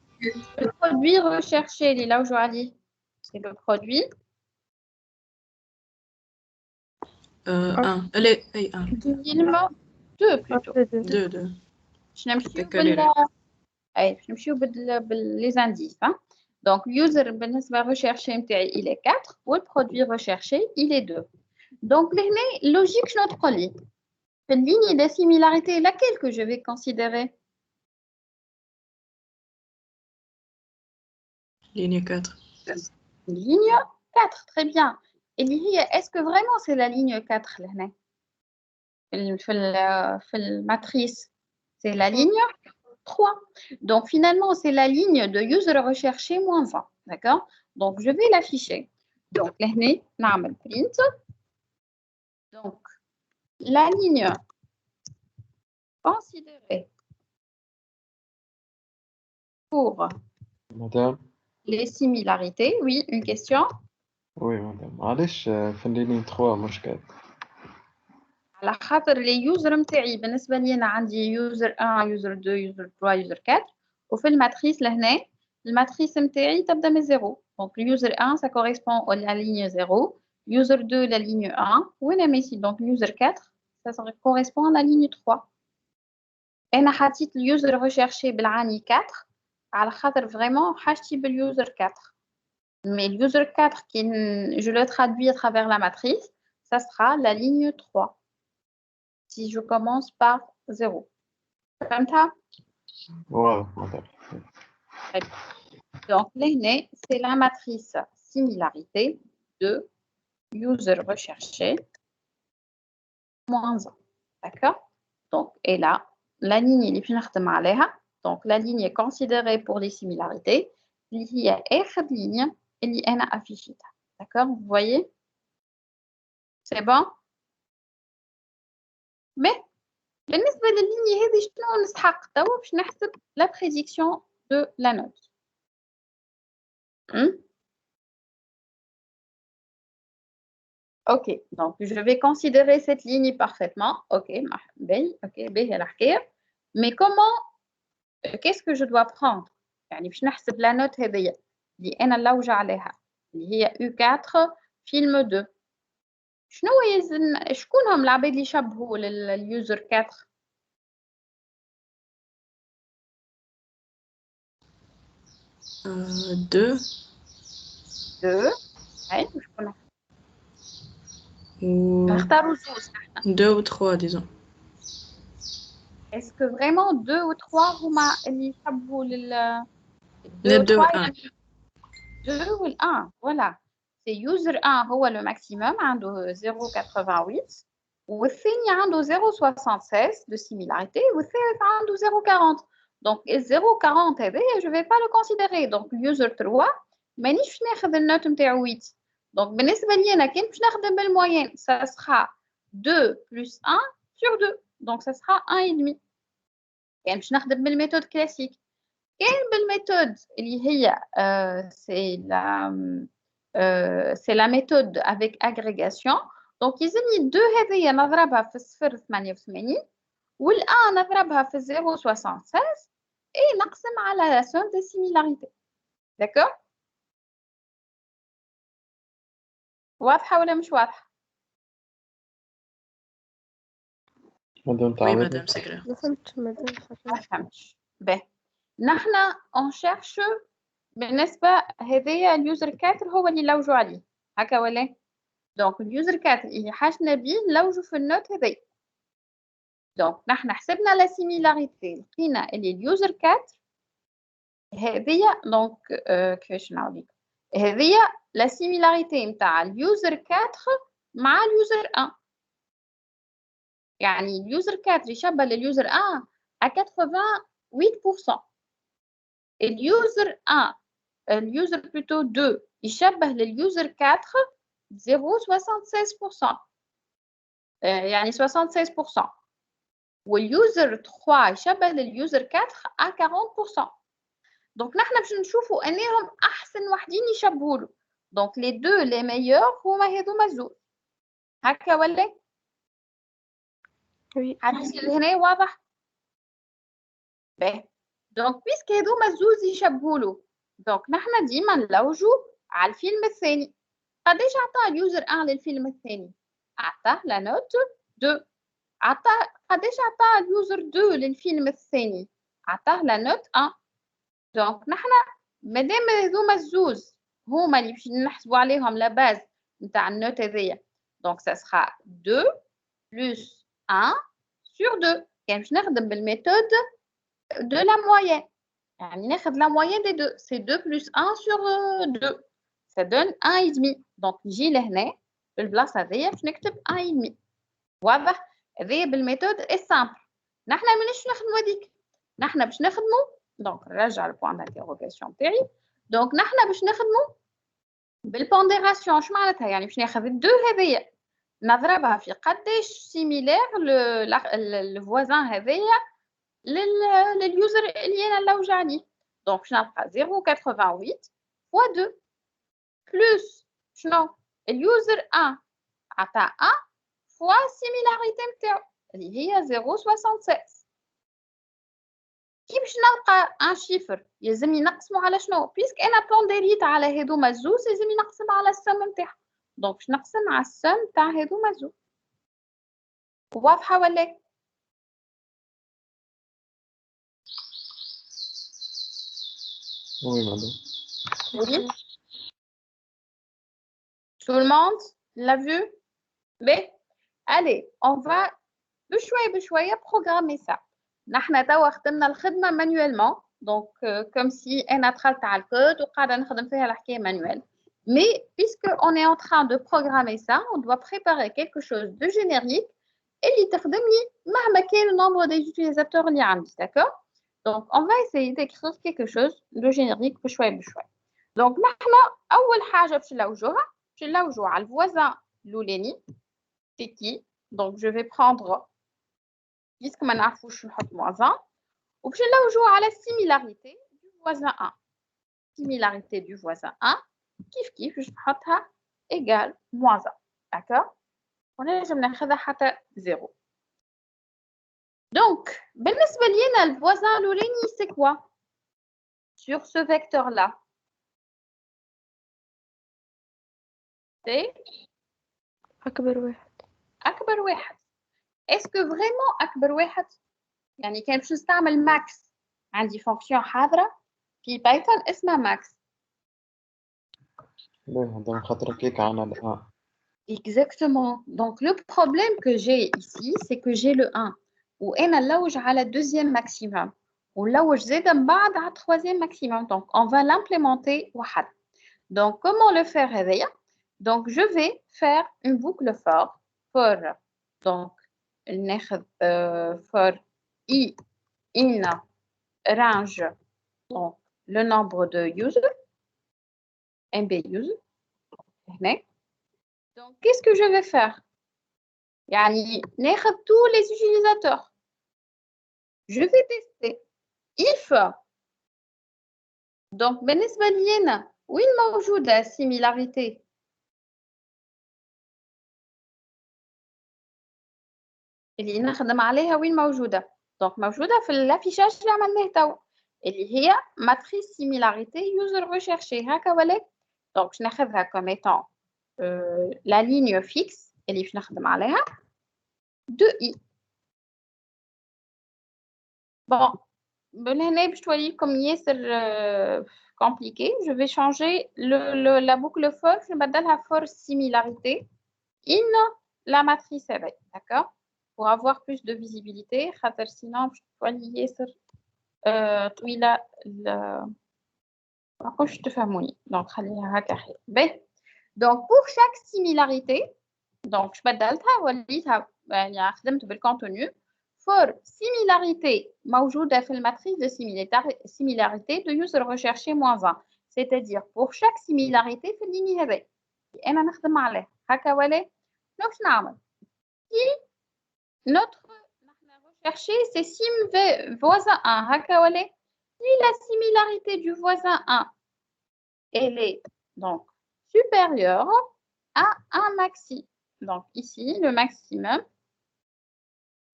Speaker 1: le produit recherché اللي لوجوا عليه c'est le produit
Speaker 4: 1. Allez, 1.
Speaker 1: numéro 2 plutôt
Speaker 4: 2.
Speaker 1: باش نمشيو les indices hein. Donc, user بالنسبة recherché متاعي il est 4 و le produit recherché il est 2. Donc, لهنا logique شنو تقول لي في ligne de similarité laquelle que je vais considérer
Speaker 4: Ligne 4.
Speaker 1: Ligne 4, très bien. Et est-ce que vraiment c'est la ligne 4 لهنا في الماتريس c'est la ligne 3. Donc, finalement, c'est la ligne de user recherché moins 20. D'accord? Donc, je vais l'afficher. Donc, là, نعمل print. Donc, la ligne considérée pour
Speaker 5: Madame.
Speaker 1: les similarités. Oui, une question?
Speaker 5: Oui, madame. معلش في اللينين 3 مش 4.
Speaker 1: على خاطر لي يوزر نتاعي بالنسبه لي انا عندي يوزر 1 يوزر 2 يوزر 3 يوزر 4 وفي الماتريس لهنا الماتريس نتاعي تبدا من 0 دونك اليوزر 1 ça correspond à la ligne 0 user 2 la ligne 1 وين ماشي donc user 4 ça correspond à la ligne 3 انا حطيت اليوزر ريشيرشي بالعاني 4 على خاطر فريمون حاجتي باليوزر 4. Mais le user 4, je le traduis à travers la matrice, ça sera la ligne 3. Si je commence par 0. Comme ça.
Speaker 5: واضح واضح.
Speaker 1: Donc, l'aîné, c'est la matrice similarité de user recherché moins 1. D'accord? Donc, et là, la ligne, il est donc la ligne est considérée pour les similarités. Il y a une ligne, il y a une affichée. D'accord? Vous voyez? C'est bon? Mais, بالنسبة للligne هذه شنو نستحق توا باش نحسب la prédiction de la note. Ok, donc je vais considérer cette ligne parfaitement. Ok, mais comment, qu'est-ce que je dois prendre? يعني باش نحسب la note هذه اللي أنا نلوج عليها اللي هي U4 فيلم 2. شنو شكونهم العباد اللي يشبهوا لليوزر 4؟
Speaker 4: 2
Speaker 1: هاي وشكون
Speaker 4: و
Speaker 1: نختاروا زوز نحن.
Speaker 4: 2 و 3 disons.
Speaker 1: Est-ce que vraiment 2 ou 3 هما اللي يشبهوا
Speaker 4: Les 2 و 1.
Speaker 1: 2 ou 1 voilà. C'est user 1 هو le maximum عنده 0.88 والثاني عنده 0.76 de similarité والثالث عنده 0.40. Donc 0.40 هذا je vais pas le considérer. Donc user 3 مانيش باش ناخذ النوت نتاعو 8. Donc بالنسبة لي أنا كان باش نخدم بالموين ça sera 2 plus 1 sur 2. Donc ça sera 1,5. كان باش نخدم بالميثود كلاسيك. كان بالميثود اللي هي c'est la méthode avec agrégation. Donc يلزمني 2 هذيا نضربها في 0.88 وال1 نضربها في 0.76 et نقسم على la somme des similarités. D'accord? واضحة ولا مش واضحة؟
Speaker 5: مادام
Speaker 4: Oui,
Speaker 5: تعودنا.
Speaker 4: madame, c'est clair.
Speaker 2: ما فهمت مادام
Speaker 1: ما فهمتش. باهي. نحن on cherche بالنسبة هذايا اليوزر 4 هو اللي نلوجوا عليه. هكا ولا؟ دونك اليوزر 4 اللي حاجنا بيه نلوجوا في النوت هذايا. دونك نحن حسبنا لا سيميلاريتي لقينا اللي اليوزر 4 هذيا دونك كيفاش نعاود هذيا لا سيميلاريتي نتاع اليوزر 4 مع اليوزر 1. يعني اليوزر 4 يشبه لليوزر 1 à 88%. اليوزر 1 اليوزر plutôt 2 يشبه لليوزر 4 0.76%. يعني 76%. واليوزر 3 يشبه لليوزر 4 à 40%. دونك نحن باش نشوفوا انهم احسن وحدين يشبهوا له. دونك لي دو لي ميور هما هذوما الزوز. هكا ولا؟
Speaker 2: وي
Speaker 1: حديث لهنا واضح؟ باهي. دونك بيسك هذوما الزوز يشبهوا له. دونك نحن ديما نلوجوا على الفيلم الثاني. قداش عطاه اليوزر 1 للفيلم الثاني؟ عطاه لا نوت 2. عطاه قداش عطاه اليوزر 2 للفيلم الثاني؟ عطاه لا نوت 1. دونك نحن مادام هذوما الزوز هما اللي باش نحسبوا عليهم لا باز نتاع النوت هذيا. دونك ça sera 2 plus 1 sur 2. يعني باش نخدم بالميثود de la moyenne. يعني ناخذ la moyenne des deux. C'est 2 plus 1 sur 2. Ça donne 1,5. دونك نجي لهنا بالبلاصه هذيا باش نكتب 1,5. واضح؟ هذيا بالميثود السامبل. نحن مانيش نخدموا هذيك. نحن باش نخدموا دونك نرجع البوان دانتيروغاسيون تاعي. دونك نحن باش نخدموا بالبونديراسيون. اش معناتها؟ يعني باش ناخذ الدو هذيا نضربها في قداش سيميلير الفوازان هذيا لليوزر اللي انا نلوج عليه. دونك باش نلقى 0.88 فوا 2 بلس شنو اليوزر 1 عطا 1 فوا السيميلاريتي نتاعو اللي هي 0.76. كي باش نلقى ان شيفر يلزمني نقسمو على شنو؟ بيسك انا بونديريت على هذوما الزوز يلزمني نقسم على السم نتاعهم. دونك باش نقسم على السم تاع هذوما الزوز. واضحه ولا؟
Speaker 5: Oui, madame.
Speaker 1: Oui. Tout le monde l'a vu? Mais, allez, on va بشوية programmer ça. نحن توا خدمنا الخدمة manuellement. Donc, comme si أنا دخلت على الكود وقاعدة نخدم فيها الحكاية manuel. Mais, puisqu'on est en train de programmer ça, on doit préparer quelque chose de générique et اللي تخدم لي مهما كان le nombre des utilisateurs اللي عندي, d'accord? Donc, on va essayer d'écrire quelque chose de générique بشوية. Donc, نحن أول حاجة باش نلوجوها على الvoisin الأولاني. C'est qui? Donc, je vais prendre, puisque ما نعرفوش نحط -1, وباش نلوجوها على similarité du voisin 1. Similarité du voisin 1, كيف باش نحطها égale -1. D'accord? ونجم ناخذها حتى 0. Donc, بالنسبة لينا الvoisin الأولاني c'est quoi? Sur ce vecteur-là. C'est
Speaker 2: أكبر واحد.
Speaker 1: أكبر واحد. Est-ce que vraiment أكبر واحد؟ يعني كان باش نستعمل max. عندي fonction حاضرة في بايثون اسمها max.
Speaker 5: ليه مدام خاطر كيك عنا الآن.
Speaker 1: Exactement. Donc, le problème que j'ai ici, c'est que j'ai le 1. وأنا نلوج على deuxième maximum. ونلوج زادا من بعد على troisième maximum. Donc, on va l'implémenter واحد. Donc, comment le faire هذايا? Donc, je vais faire une boucle for. Donc, ناخذ for i in range. Donc, le nombre de users. MB user. Donc, qu'est-ce que je vais faire? يعني ناخذ tous les utilisateurs. Je vais tester. If. Donc, بالنسبة لينا وين موجودة similarité؟ اللي نخدم عليها وين موجودة؟ Donc, موجودة في الافيشاج اللي عملناه توا اللي هي matrice similarité user recherché هكا ولا؟ Donc, باش ناخذها comme étant la ligne fixe اللي باش نخدم عليها 2i. Bon, هنا باش توليكم ياسر compliqué. Je vais changer la boucle for, je بدلها for similarité in la matrice avec, d'accord? Pour avoir plus de visibilité, خاطر sinon باش تولي ياسر طويلة ما كنتش تفهموني. Donc خليها هكا خير. Donc pour chaque similarité, donc je بدلتها وليتها يعني خدمت بالcontenu. For similarité موجودة في الماتريce de similarité de user recherché -1. C'est-à-dire pour chaque similarité في الليني هذا أنا نخدم عليه هكا ولا شنو باش نعمل؟ Si notre recherché c'est sim voisin 1 هكا ولا si la similarité du voisin 1 elle est donc supérieure à un maxi. Donc ici le maximum.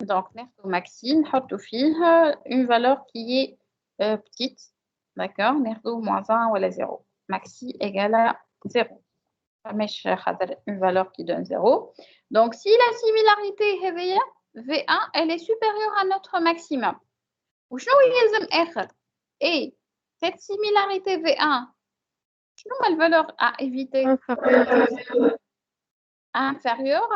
Speaker 1: Donc, au maxi, نحطو فيه une valeur qui est petite, d'accord? ناخدو -1 ولا 0. Maxi égale à 0. مش خاطر une valeur qui donne 0. Donc, si la similarité هذيا V1, elle est supérieure à notre maximum. وشنو يلزم آخر؟ Et cette similarité V1, شنو هما الvaleur à éviter? Inférieure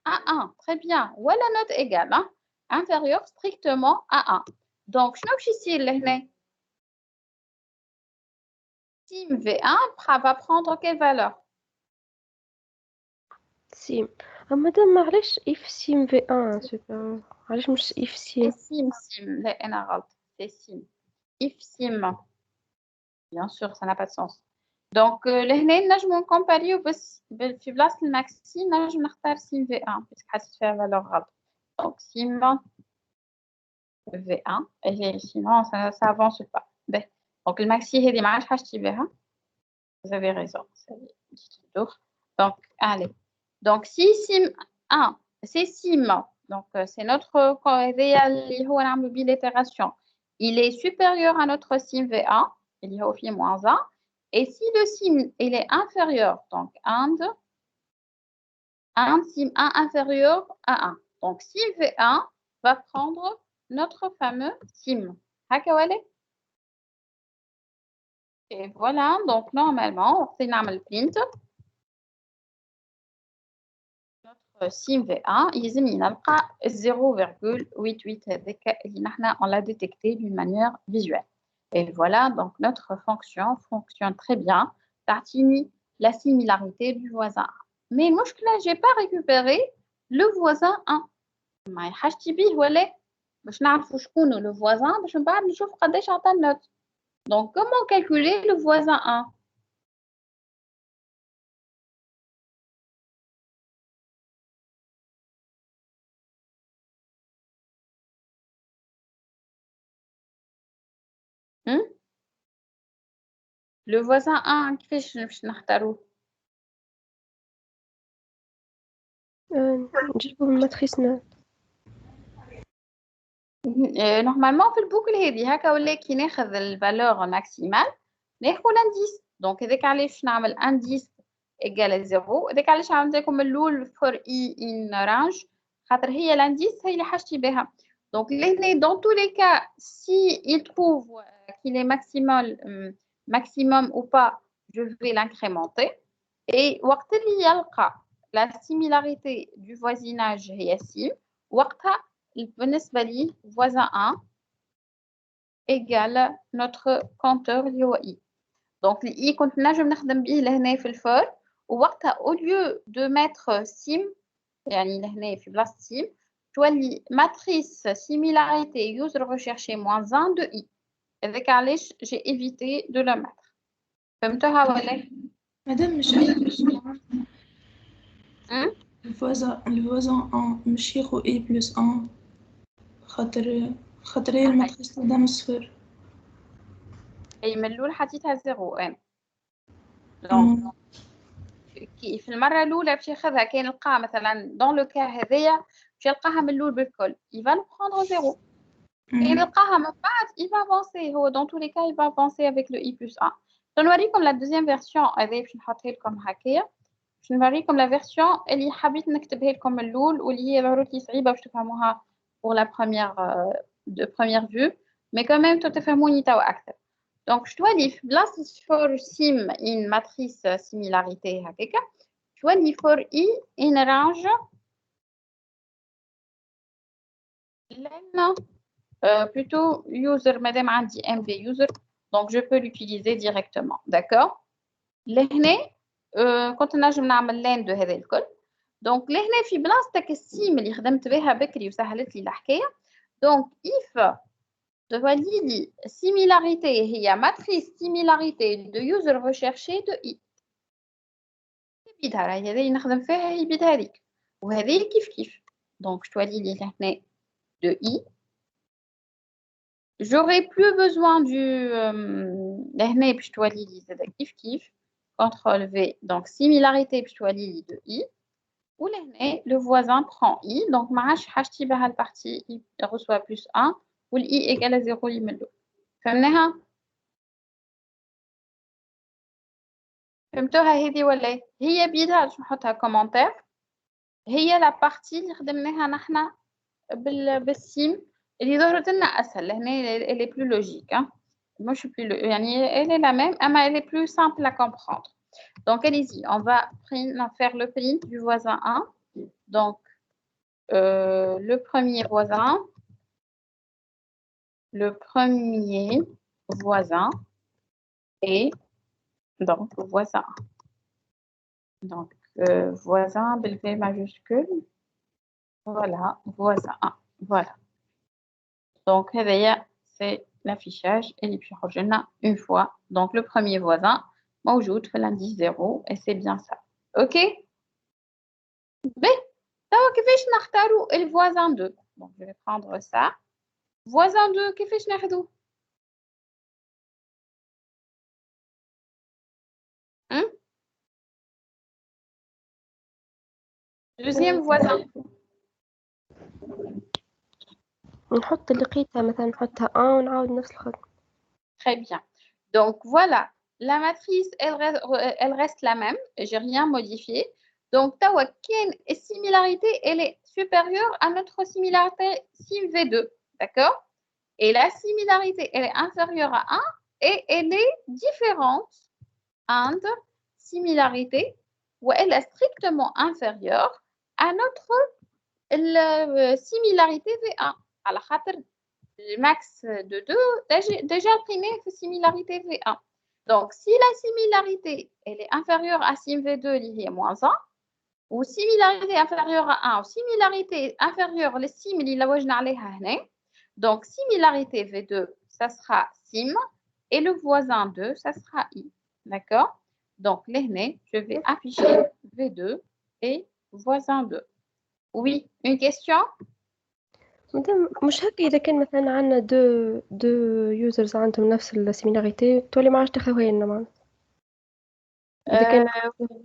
Speaker 1: à 1. Très bien. Ou la note égale, hein? Inférieure strictement à 1. Donc, je vais ici le sim V1 va prendre quelle valeur?
Speaker 2: sim. madame معلش if sim v1 super. علاش مش if sim?
Speaker 1: sim. لا أنا غلط. C'est sim. If sim. Bien sûr, ça n'a pas de sens. Donc, لهنا نجمو نكومباريو بس في بلاصة الماكسي نجم نختار sim V1 باسكو حسيت فيها valeur غلط. Donc, sim V1 et sinon ça avance pas. Donc, le maxi est démarrage HTTP. Vous avez raison. Donc, allez. Donc, si sim 1, c'est sim. Donc, c'est notre bilétération. Il est supérieur à notre sim V1. Il y a aussi -1. Et si le sim il est inférieur, donc un sim 1 inférieur à 1. Donc, sim V1 va prendre notre fameux sim. هكا ولا. Et voilà, donc normalement, c'est نعمل print. Notre sim V1 يلزم نلقى 0,88 هذاك اللي نحنا on l'a détecté d'une manière visuelle. Et voilà, donc notre fonction fonctionne très bien. تعطيني la similarité du voisin 1. Mais المشكلة j'ai pas récupéré le voisin 1. ما حاجتي بيه ولا باش نعرفوا شكون le voisin باش من بعد نشوف قداش عطى النوت. Donc comment calculer le voisin 1? Le voisin 1 كيفاش باش نختاروه؟
Speaker 2: نجيبو من ماتريس نوت.
Speaker 1: نورمالمون في البوكل هذه هكا ولا كي ناخذ الفالور ماكسيمال ناخذ الانديس. دونك هذاك علاش نعمل انديس ايكال 0. هذاك علاش عملت لكم الاول فور اي ان رانج خاطر هي الانديس هي اللي حاجتي بها. دونك لهنا دون تو لي كا سي il trouve qu'il est maximum ou pas je vais l'incrémenter. Et وقت اللي يلقى la similarité du voisinage هي سي وقتها بالنسبة لي voisin 1 égale notre compteur اللي هو i. Donc i كنت نجم نخدم به لهنا في الفور ووقتها au lieu de mettre sim يعني لهنا في بلاصة sim تولي matrice similarité user recherché moins 1 de i. هذاك علاش j'ai évité de le mettre. فهمتوها ولا؟
Speaker 4: مادام مش le voisin 1 مش ياخو a plus 1 خاطر هي الماتريس قدام الصفر.
Speaker 1: اي من الاول حطيتها 0 دونك في المره الاولى باش ياخذها كان لقاها مثلا دون لو كا هذايا باش يلقاها من الاول بالكل il va nous prendre 0. كان يلقاها من بعد il va avancer هو dans tous les cas il va avancer avec le i plus 1. نوريكم la deuxième version هذه باش نحطها لكم هكايا باش نوريكم la version اللي حبيت نكتبها لكم من الاول واللي هي ضروري صعيبه باش تفهموها pour la première de première vue mais quand même تفهموني توا اكثر. Donc, je dois dire, place for sim in matrice similarité هكاكا. Je dois dire for i in range len plutôt user madame عندي mv user donc je peux l'utiliser directement d'accord. لهنا كنت نجم نعمل len de هذا الكل. donc لهنا في بلاصتك السيم اللي خدمت بها بكري وسهلت لي الحكايه. donc if تولي similarité هي matrice similarité de user recherché de i. بيدها هذه اللي نخدم فيها هي بيد هذيك وهذه كيف كيف. donc تولي لي هنا de i. j'aurai plus besoin du هنا باش تولي لي زاد كيف كيف contrôle v donc similarité باش تولي لي de i ولهنا le voisin prend i donc ما عادش حاجتي بها البارتي i reçoit plus 1 والi égale 0 اللي من الاول. فهمناها؟ فهمتوها هذه ولا هي بيدها باش نحطها كومنتير. هي لا بارتي اللي خدمناها نحنا بالسيم اللي ظهرت لنا اسهل هنا elle est plus logique مش plus يعني elle est la même اما elle est plus simple à comprendre. donc allez-y on va faire le print du voisin 1. donc le premier voisin et donc voisin 1. donc voisin بالV majuscule voilà voisin 1 voilà. donc c'est l'affichage اللي باش يخرج لنا une fois. donc le premier voisin موجود في l'indice 0 et c'est bien ça. ok ب توا كيفاش نختاروا le voisin 2. donc je vais prendre ça voisin 2 كيفاش ناخذوه deuxième voisin
Speaker 2: نحط اللي لقيتها مثلا نحطها ونعاود نفس الخط.
Speaker 1: très bien. donc voilà la matrice elle reste la même j'ai rien modifié. donc توا كان السيميلارité elle est supérieure à notre similarité sim v2 d'accord. Et la similarité, elle est inférieure à 1 et elle est différente عند similarité ou elle est strictement inférieure à notre similarité V1. على خاطر le max de 2 déjà imprimé في similarité V1. Donc, si la similarité elle est inférieure à sim V2, il y a moins 1, ou similarité inférieure à 1, ou similarité inférieure les sim اللي لوجنا عليها هنا. Donc, similarité V2, ça sera sim, et le voisin 2, ça sera i. D'accord? Donc, là, je vais afficher V2 et voisin 2. Oui, une question?
Speaker 2: مادام مش هكا إذا كان مثلا عندنا دو يوزرز عندهم نفس السيميلاريتي تولي ما عادش تخوي لنا معناها إذا كان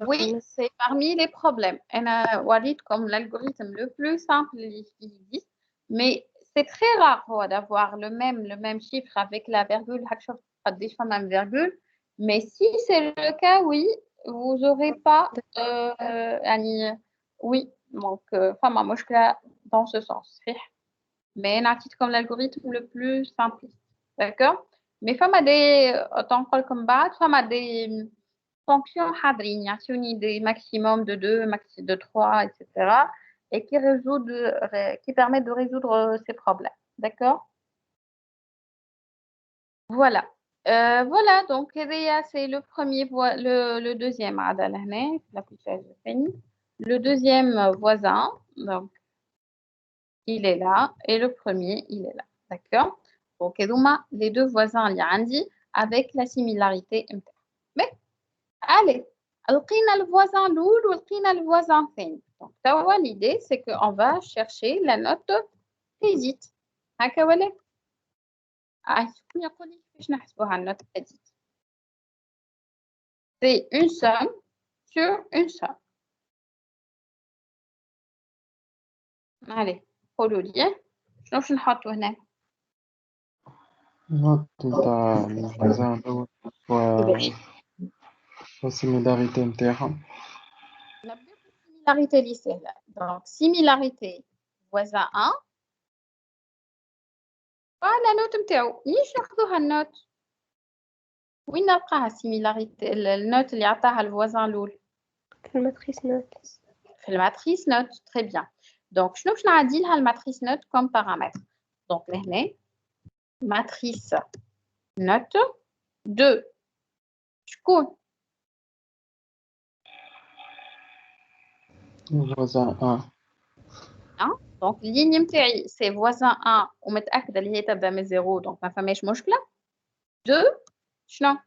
Speaker 1: Oui, c'est parmi les problèmes. أنا وريتكم l'algorithme le plus simple اللي existe, mais c'est très rare d'avoir le même chiffre avec la virgule. هكا قديش فما même virgule. Mais si c'est le cas, oui, vous n'aurez pas يعني oui, donc فما مشكلة dans ce sens. صحيح. Mais نعطيكم l'algorithme le plus simple. D'accord? Mais فما des تنقل comme بعد فما des fonctions حاضرين يعطوني des maximum de 2, maxi de 3, etc. et qui permettent de résoudre ces problèmes. D'accord? Voilà. Voilà, donc c'est le premier le deuxième عدد هنا l'affichage fini. Le deuxième voisin, donc il est là et le premier il est là. D'accord? Donc les deux voisins اللي عندي avec la similarité متاعهم. Mais allez, لقينا le voisin الأول ولقينا le voisin الثاني. Donc l'idée c'est qu'on va chercher la note هيزيت. هكا ولا؟ شكون يقول لي كيفاش نحسبوها النوت هيزيت؟ C'est une somme sur une somme. Allez, قولوا لي شنو باش نحطو هنا؟
Speaker 5: النوت نتاع الفازان الأول والسيميلاريتي نتاعهم.
Speaker 1: نبداو بالسيميلاريتي اللي سهلة. Donc similarité voisin 1 ولا نوت نتاعو. ليش ناخذوها النوت؟ وين نلقاها السيميلاريتي النوت اللي عطاها الفوازان الأول؟
Speaker 2: في الماتريس نوت.
Speaker 1: في الماتريس نوت. Très bien. Donc شنو باش نعدي لها الماتريس نوت comme paramètre؟ Donc لهنا matrice note 2 شكون؟
Speaker 5: voisin 1.
Speaker 1: Donc الليني نتاعي سي voisin 1 ومتأكدة اللي هي تبدا من 0 donc ما فماش مشكلة. 2 شنو؟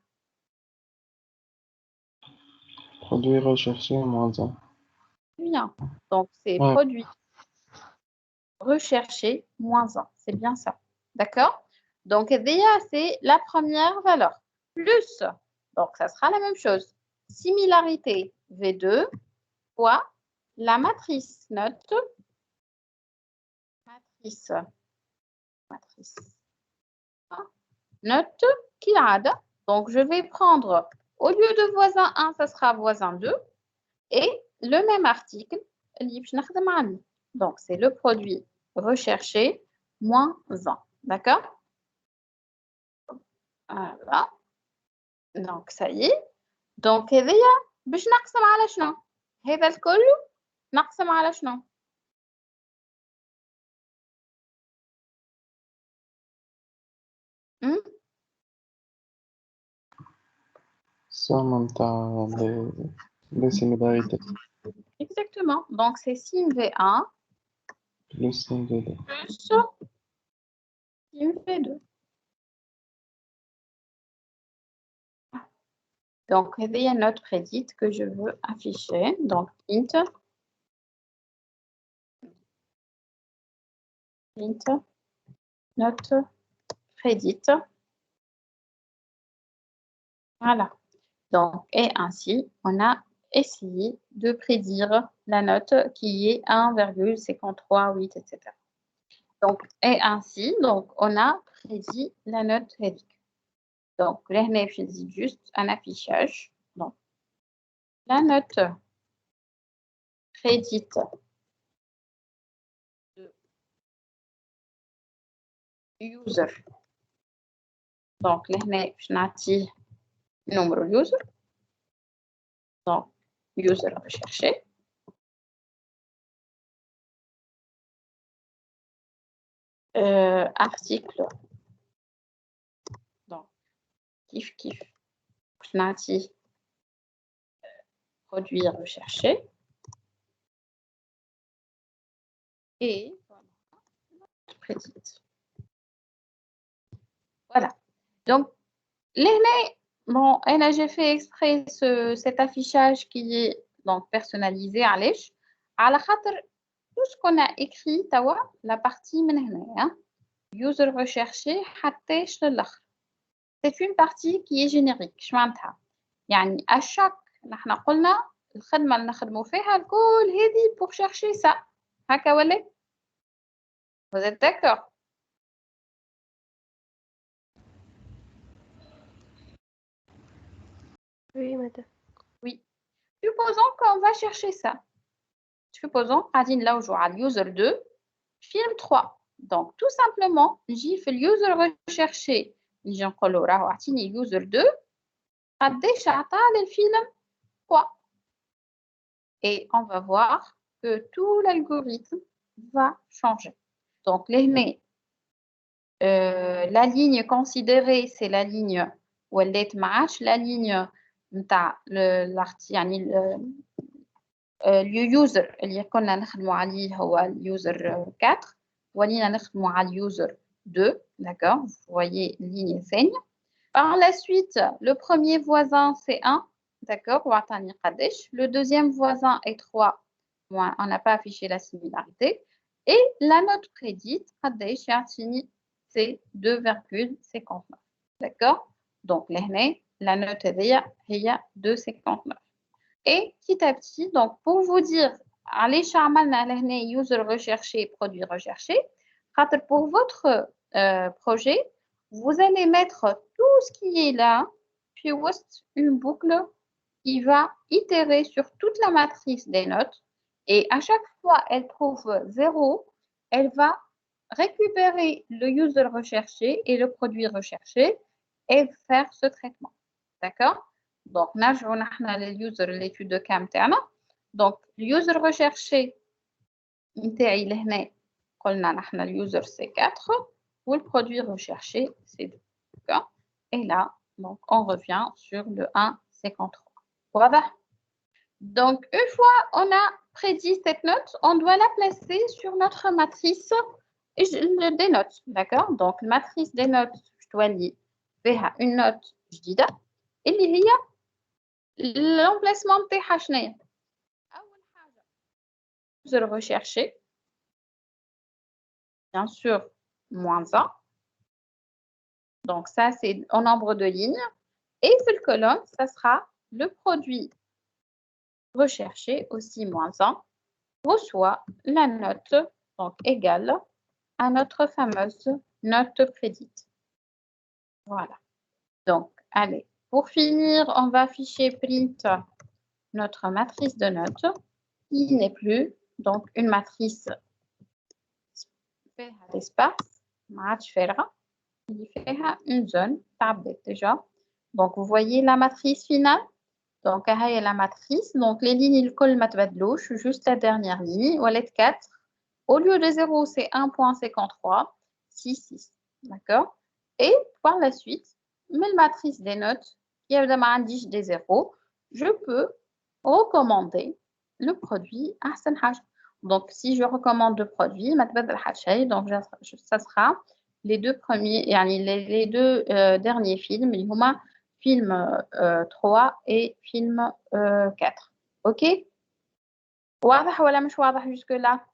Speaker 5: Produit recherché moins 1.
Speaker 1: Bien. Donc c'est
Speaker 5: Ouais.
Speaker 1: produit recherché moins 1. C'est bien ça. D'accord? Donc déjà c'est la première valeur. Plus, donc ça sera la même chose. Similarité V2 fois la matrice note. Matrice. Note qui a. Donc je vais prendre, au lieu de voisin 1, ça sera voisin 2. Et le même article, donc c'est le produit recherché moins 1. D'accord? Voilà. Donc ça y est. Donc هذيا باش نقسم على شنو؟ هذا الكل نقسم على شنو؟
Speaker 5: Somme نتاع les similarités.
Speaker 1: Exactement. Donc c'est sim V1
Speaker 5: Plus sim V2.
Speaker 1: plus sim V2. Donc il y a notre prédit que je veux afficher. Donc int note prédit. Voilà. Donc, et ainsi, on a essayé de prédire la note qui est 1,538, etc. Donc, et ainsi, donc, on a prédit la note hélique. Donc, là, je dis juste un affichage. Donc, la note prédite de user. Donc, là, je n'ai numéro user. Donc, user recherché. Article. Donc, kiff. Je n'ai produit recherché. Et voilà, prédite. Voilà. Donc, bon, j'ai fait exprès cet affichage qui est donc personnalisé à l'èche. À la khater, tout ce qu'on a écrit, la partie user recherché, c'est une partie qui est générique. يعني à chaque نحن قلنا الخدمة اللي نخدموا فيها الكل هذه pour chercher ça. هكا ولا؟ Vous êtes d'accord?
Speaker 2: Oui, madame.
Speaker 1: Oui. Supposons qu'on va chercher ça. Supposons, là aujourd'hui, user 2, film 3. Donc, tout simplement, j'ai fait le user recherché. J'ai un user 2. déjà le film 3. Et on va voir que tout l'algorithme va changer. Donc, la ligne considérée, c'est la ligne où elle est match, la ligne اليوزر اللي كنا نخدموا عليه هو اليوزر 4 ولينا نخدموا على اليوزر 2 d'accord vous voyez ligne ثانية par la suite le premier voisin c'est 1 d'accord وعطاني قداش le deuxième voisin est 3 on n'a pas affiché la similarité et la note prédite قداش يعطيني c'est 2,59 d'accord donc لهنا la note هي 2,59 et petit à petit, donc pour vous dire, allez chercher user recherché, produit recherché. Pour votre projet, vous allez mettre tout ce qui est là, puis une boucle qui va itérer sur toute la matrice des notes. Et à chaque fois, elle trouve 0, elle va récupérer le user recherché et le produit recherché et faire ce traitement. D'accord? Donc, نرجعوا نحن لليوزر l'étude de cas نتاعنا. Donc, اليوزر recherché نتاعي لهنا قلنا نحن اليوزر c'est 4 والproduit recherché c'est 2. D'accord? Et là, donc, on revient sur le 1,53. Voilà. Donc, une fois on a prédit cette note, on doit la placer sur notre matrice des notes. D'accord? Donc, la matrice des notes, je dois lire une note جديدة اللي هي l'emplacement نتاعها شناهي أول حاجة user recherché bien sûr -1 donc ça c'est en nombre de lignes et sur le colonne ça sera le produit recherché aussi -1 reçoit la note donc égale à notre fameuse note prédite. Voilà. Donc allez, pour finir on va afficher print notre matrice de notes qui n'est plus donc une matrice d'espace, il fait une zone tablette déjà. Donc vous voyez la matrice finale. Donc la matrice, donc les lignes le col matbadlouche, juste la dernière ligne, ou 4. Au lieu de 0, c'est 1,53, 6. D'accord? Et par la suite, la matrice des notes, qui est évidemment indice des 0, je peux recommander le produit Ahsan Haj. Donc, si je recommande le produit, donc ça sera les deux premiers, les deux derniers films, film 3 et film 4. OK? واضح ولا مش واضح jusque là?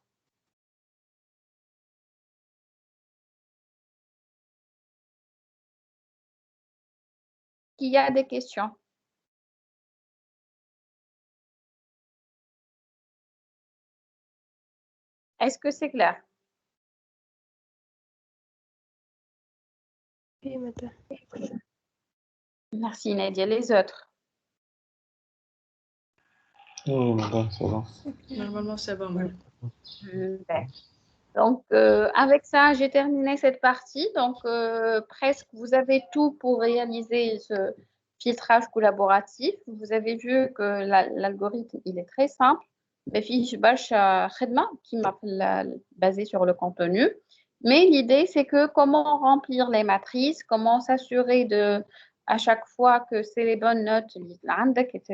Speaker 1: Qui a des questions? Est-ce que c'est clair?
Speaker 2: Oui, madame.
Speaker 1: Merci Nadia. Les autres?
Speaker 5: Oui, madame, c'est bon.
Speaker 4: Normalement, c'est bon, madame.
Speaker 1: D'accord. Donc, avec ça, j'ai terminé cette partie. Donc, presque, vous avez tout pour réaliser ce filtrage collaboratif. Vous avez vu que l'algorithme, il est très simple. Mais fiche bash khedma qui m'appelle basé sur le contenu. Mais l'idée, c'est que comment remplir les matrices, comment s'assurer de, à chaque fois que c'est les bonnes notes, etc.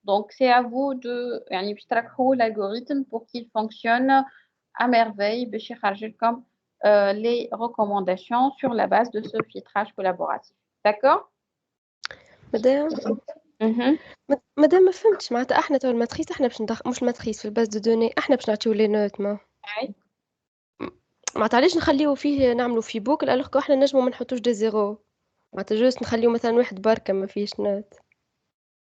Speaker 1: Donc, c'est à vous de, يعني باش تركبوا l'algorithme pour qu'il fonctionne à merveille باش يخرج لكم les recommandations sur la base de ce filtrage collaboratif. D'accord?
Speaker 2: مادام
Speaker 1: Mhm.
Speaker 2: مادام ما فهمتش معناتها احنا تو الماتريس احنا باش مش الماتريس في الباز دو دوني احنا باش نعطيو لي نوت ما
Speaker 1: أي.
Speaker 2: معناتها علاش نخليو فيه نعملو فيه بوكل الوغ كو احنا نجمو ما نحطوش دي زيرو معناتها جوست نخليو مثلا واحد بركة ما فيش نوت.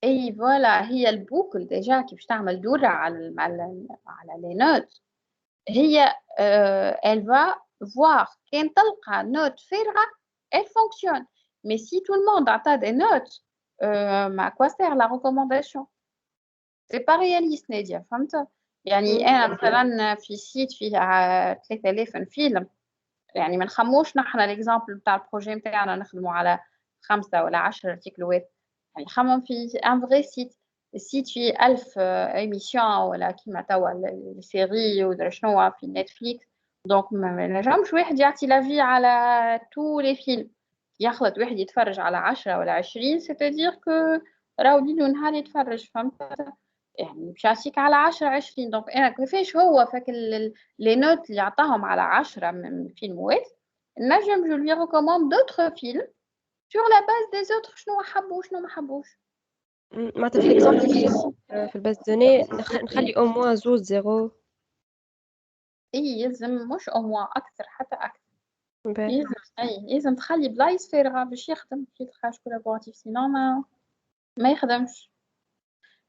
Speaker 1: اي فوالا هي البوكل ديجا كي باش تعمل دورة على les notes هي elle va voir كان تلقى نوت فارغة elle fonctionne mais si tout le monde عطى des notes à quoi sert la recommandation c'est pas réaliste نادية فهمت يعني أنا مثلا في سيت فيه 3000 فيلم يعني ما نخموش نحن الاكزامبل بتاع البروجي نتاعنا نخدموا على 5 ولا 10 ارتيكلوات يعني خمم في ان فري سيت السيت فيه 1000 ايميسيون ولا كيما توا السيري ولا شنو في نتفليكس دونك ما نجمش واحد يعطي لافي على تو لي فيلم يخلط واحد يتفرج على 10 ولا 20 سيتادير كو راهو ليل ونهار يتفرج فهمت يعني باش يعطيك على 10 20 دونك انا كيفاش هو فاك لي نوت اللي عطاهم على 10 من فيلموات نجم جو لوي ريكوموند دوطخ فيلم sur la base des autres شنو حبوا وشنو ما حبوش
Speaker 2: معناتها في الاكزامبل في الباز دو دوني نخلي او موان زوز زيرو.
Speaker 1: اي يلزم مش او موان اكثر حتى اكثر
Speaker 2: باهي.
Speaker 1: يلزم اي لازم تخلي بلايص فارغه باش يخدم فيلتراج كولابوراتيف سينو ما يخدمش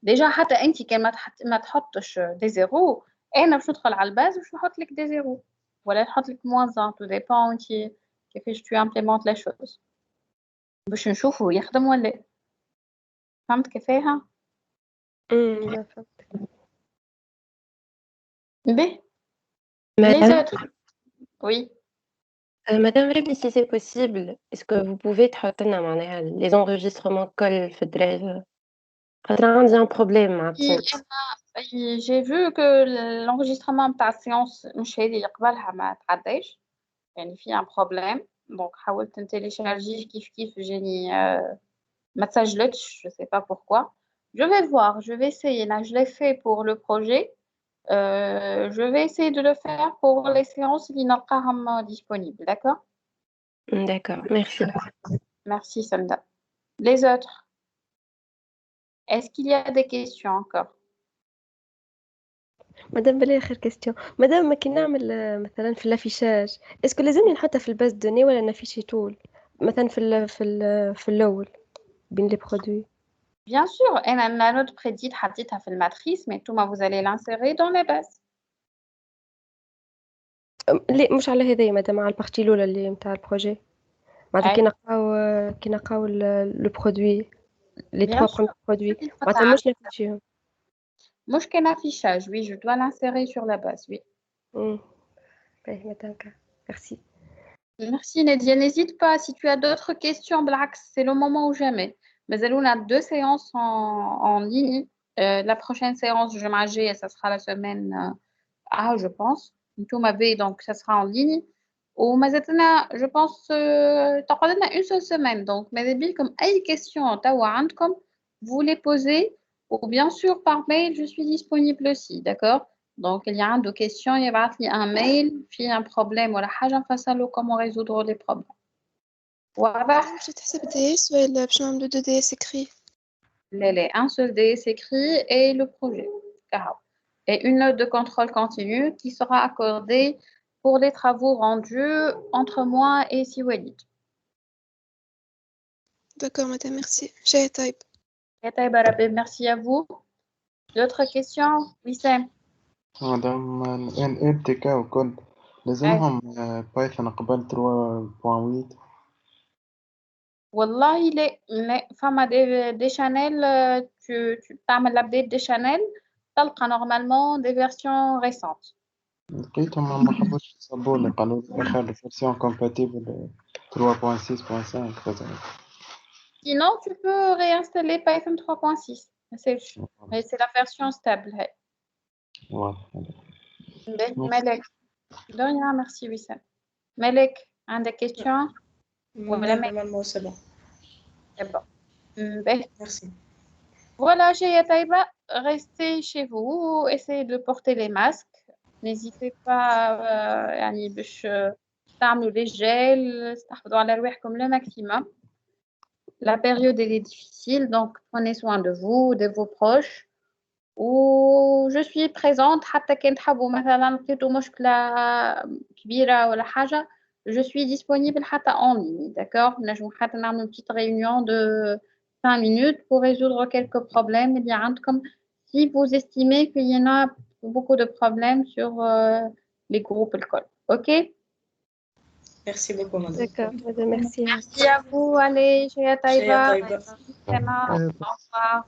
Speaker 1: ديجا حتى انت كان ما تحطش دي زيرو انا باش ندخل على الباز باش نحط لك دي زيرو ولا نحط لك موان زان تو ديبون انت كيفاش تو امبليمونت لا شوز باش نشوفوا يخدم ولا لا. فهمت كيفاها
Speaker 2: لا فهمت.
Speaker 1: به les
Speaker 6: Madame,
Speaker 1: autres oui
Speaker 6: Madame Rémi, si c'est possible, est-ce que vous pouvez تحط لنا معناها les enregistrements كل في الدراجة؟ خاطر عندي un problème مع Teams.
Speaker 1: j'ai vu que l'enregistrement بتاع السيونس مش هذه اللي قبلها ما تعداش يعني في un problème donc حاولت نتيليشارجيه كيف جاني ما تسجلتش je sais pas pourquoi je vais voir je vais essayer là je l'ai fait pour le projet je vais essayer de le faire pour les séances اللي نلقاهم disponibles d'accord
Speaker 6: D'accord, merci.
Speaker 1: merci Sanda les autres est-ce qu'il y a des questions encore
Speaker 2: مادام بلا اخر كاستيون مادام ما كي نعمل مثلا في الافيشاج اسكو لازمني نحطها في الباز دوني ولا نافيشي طول مثلا في الاول بين لي برودوي.
Speaker 1: Bien sûr, la note prédite حطيتها في الماتريس mais tout vous allez l'insérer dans les bases.
Speaker 2: لا مش على هذايا مادام على البارتي الاولى اللي نتاع البروجي معناتها كي نلقاو لو برودوي لي
Speaker 1: Bien
Speaker 2: 3
Speaker 1: sûr,
Speaker 2: premiers برودوي
Speaker 1: il faut
Speaker 2: معناتها مش نافيشيهم.
Speaker 1: مش qu'un affichage, oui, je dois l'insérer sur la base, oui.
Speaker 2: باهي مادام ميرسي.
Speaker 1: Merci Nadia, n'hésite pas si tu as d'autres questions, Black, c'est le moment ou jamais. Mais on a 2 séances en ligne. La prochaine séance, je m'agis, ça sera la semaine je pense. Tout m'avait donc ça sera en ligne. ومازلنا je pense تقعدنا une seule semaine donc ماذا بيكم أي question توا عندكم vous les posez ou bien sûr par mail je suis disponible aussi d'accord donc il y a عنده question يبعث لي un mail في un problème ولا حاجة نفسرله comment résoudre les problèmes واضح
Speaker 4: باش تحسب دي اس ولا باش نعملو 2 دي اس écrit
Speaker 1: les un seul DS écrit et le projet carrément. Et une note de contrôle continu qui sera accordée pour les travaux rendus entre moi et Siwalid.
Speaker 4: D'accord madame, merci. جاي طيب.
Speaker 1: Merci à vous. D'autres questions? Oui, Sam.
Speaker 5: مادام ال NLTK وكل لازمهم بايثون قبل 3.8.
Speaker 1: والله les فما des channels tu تعمل l'update des channels تلقى normalement des versions récentes
Speaker 5: لقيتهم ما حبوش يصبوا لي، قالوا لي آخر الفيرسيون compatible 3.6.5 كذا.
Speaker 1: Sinon, tu peux réinstaller Python 3.6. C'est la version stable.
Speaker 5: واضح.
Speaker 1: Malek. De rien, merci Wissam. Malek, un des questions? Voilà,
Speaker 4: Normalement, c'est bon.
Speaker 1: c'est bon. Ben,
Speaker 4: Merci.
Speaker 1: voilà, Jaya Taïba, restez chez vous, essayez de porter les masques. N'hésitez pas يعني باش تعملوا les gels, تحفظوا على رواحكم le maximum. La période elle est difficile, donc prenez soin de vous, de vos proches. وje suis présente حتى كان تحبوا مثلا لقيتوا مشكلة كبيرة ولا حاجة je suis disponible حتى en ligne d'accord نجمو حتى نعمل une petite réunion de 5 minutes pour résoudre quelques problèmes اللي عندكم si vous estimez qu'il y en a beaucoup de problèmes sur les groupes الكل ok
Speaker 4: Merci beaucoup, madame.
Speaker 2: D'accord, madame, merci.
Speaker 1: merci à vous allez Jaya
Speaker 4: Jaya
Speaker 1: Taïba
Speaker 4: Taïba.
Speaker 1: Vraiment, au revoir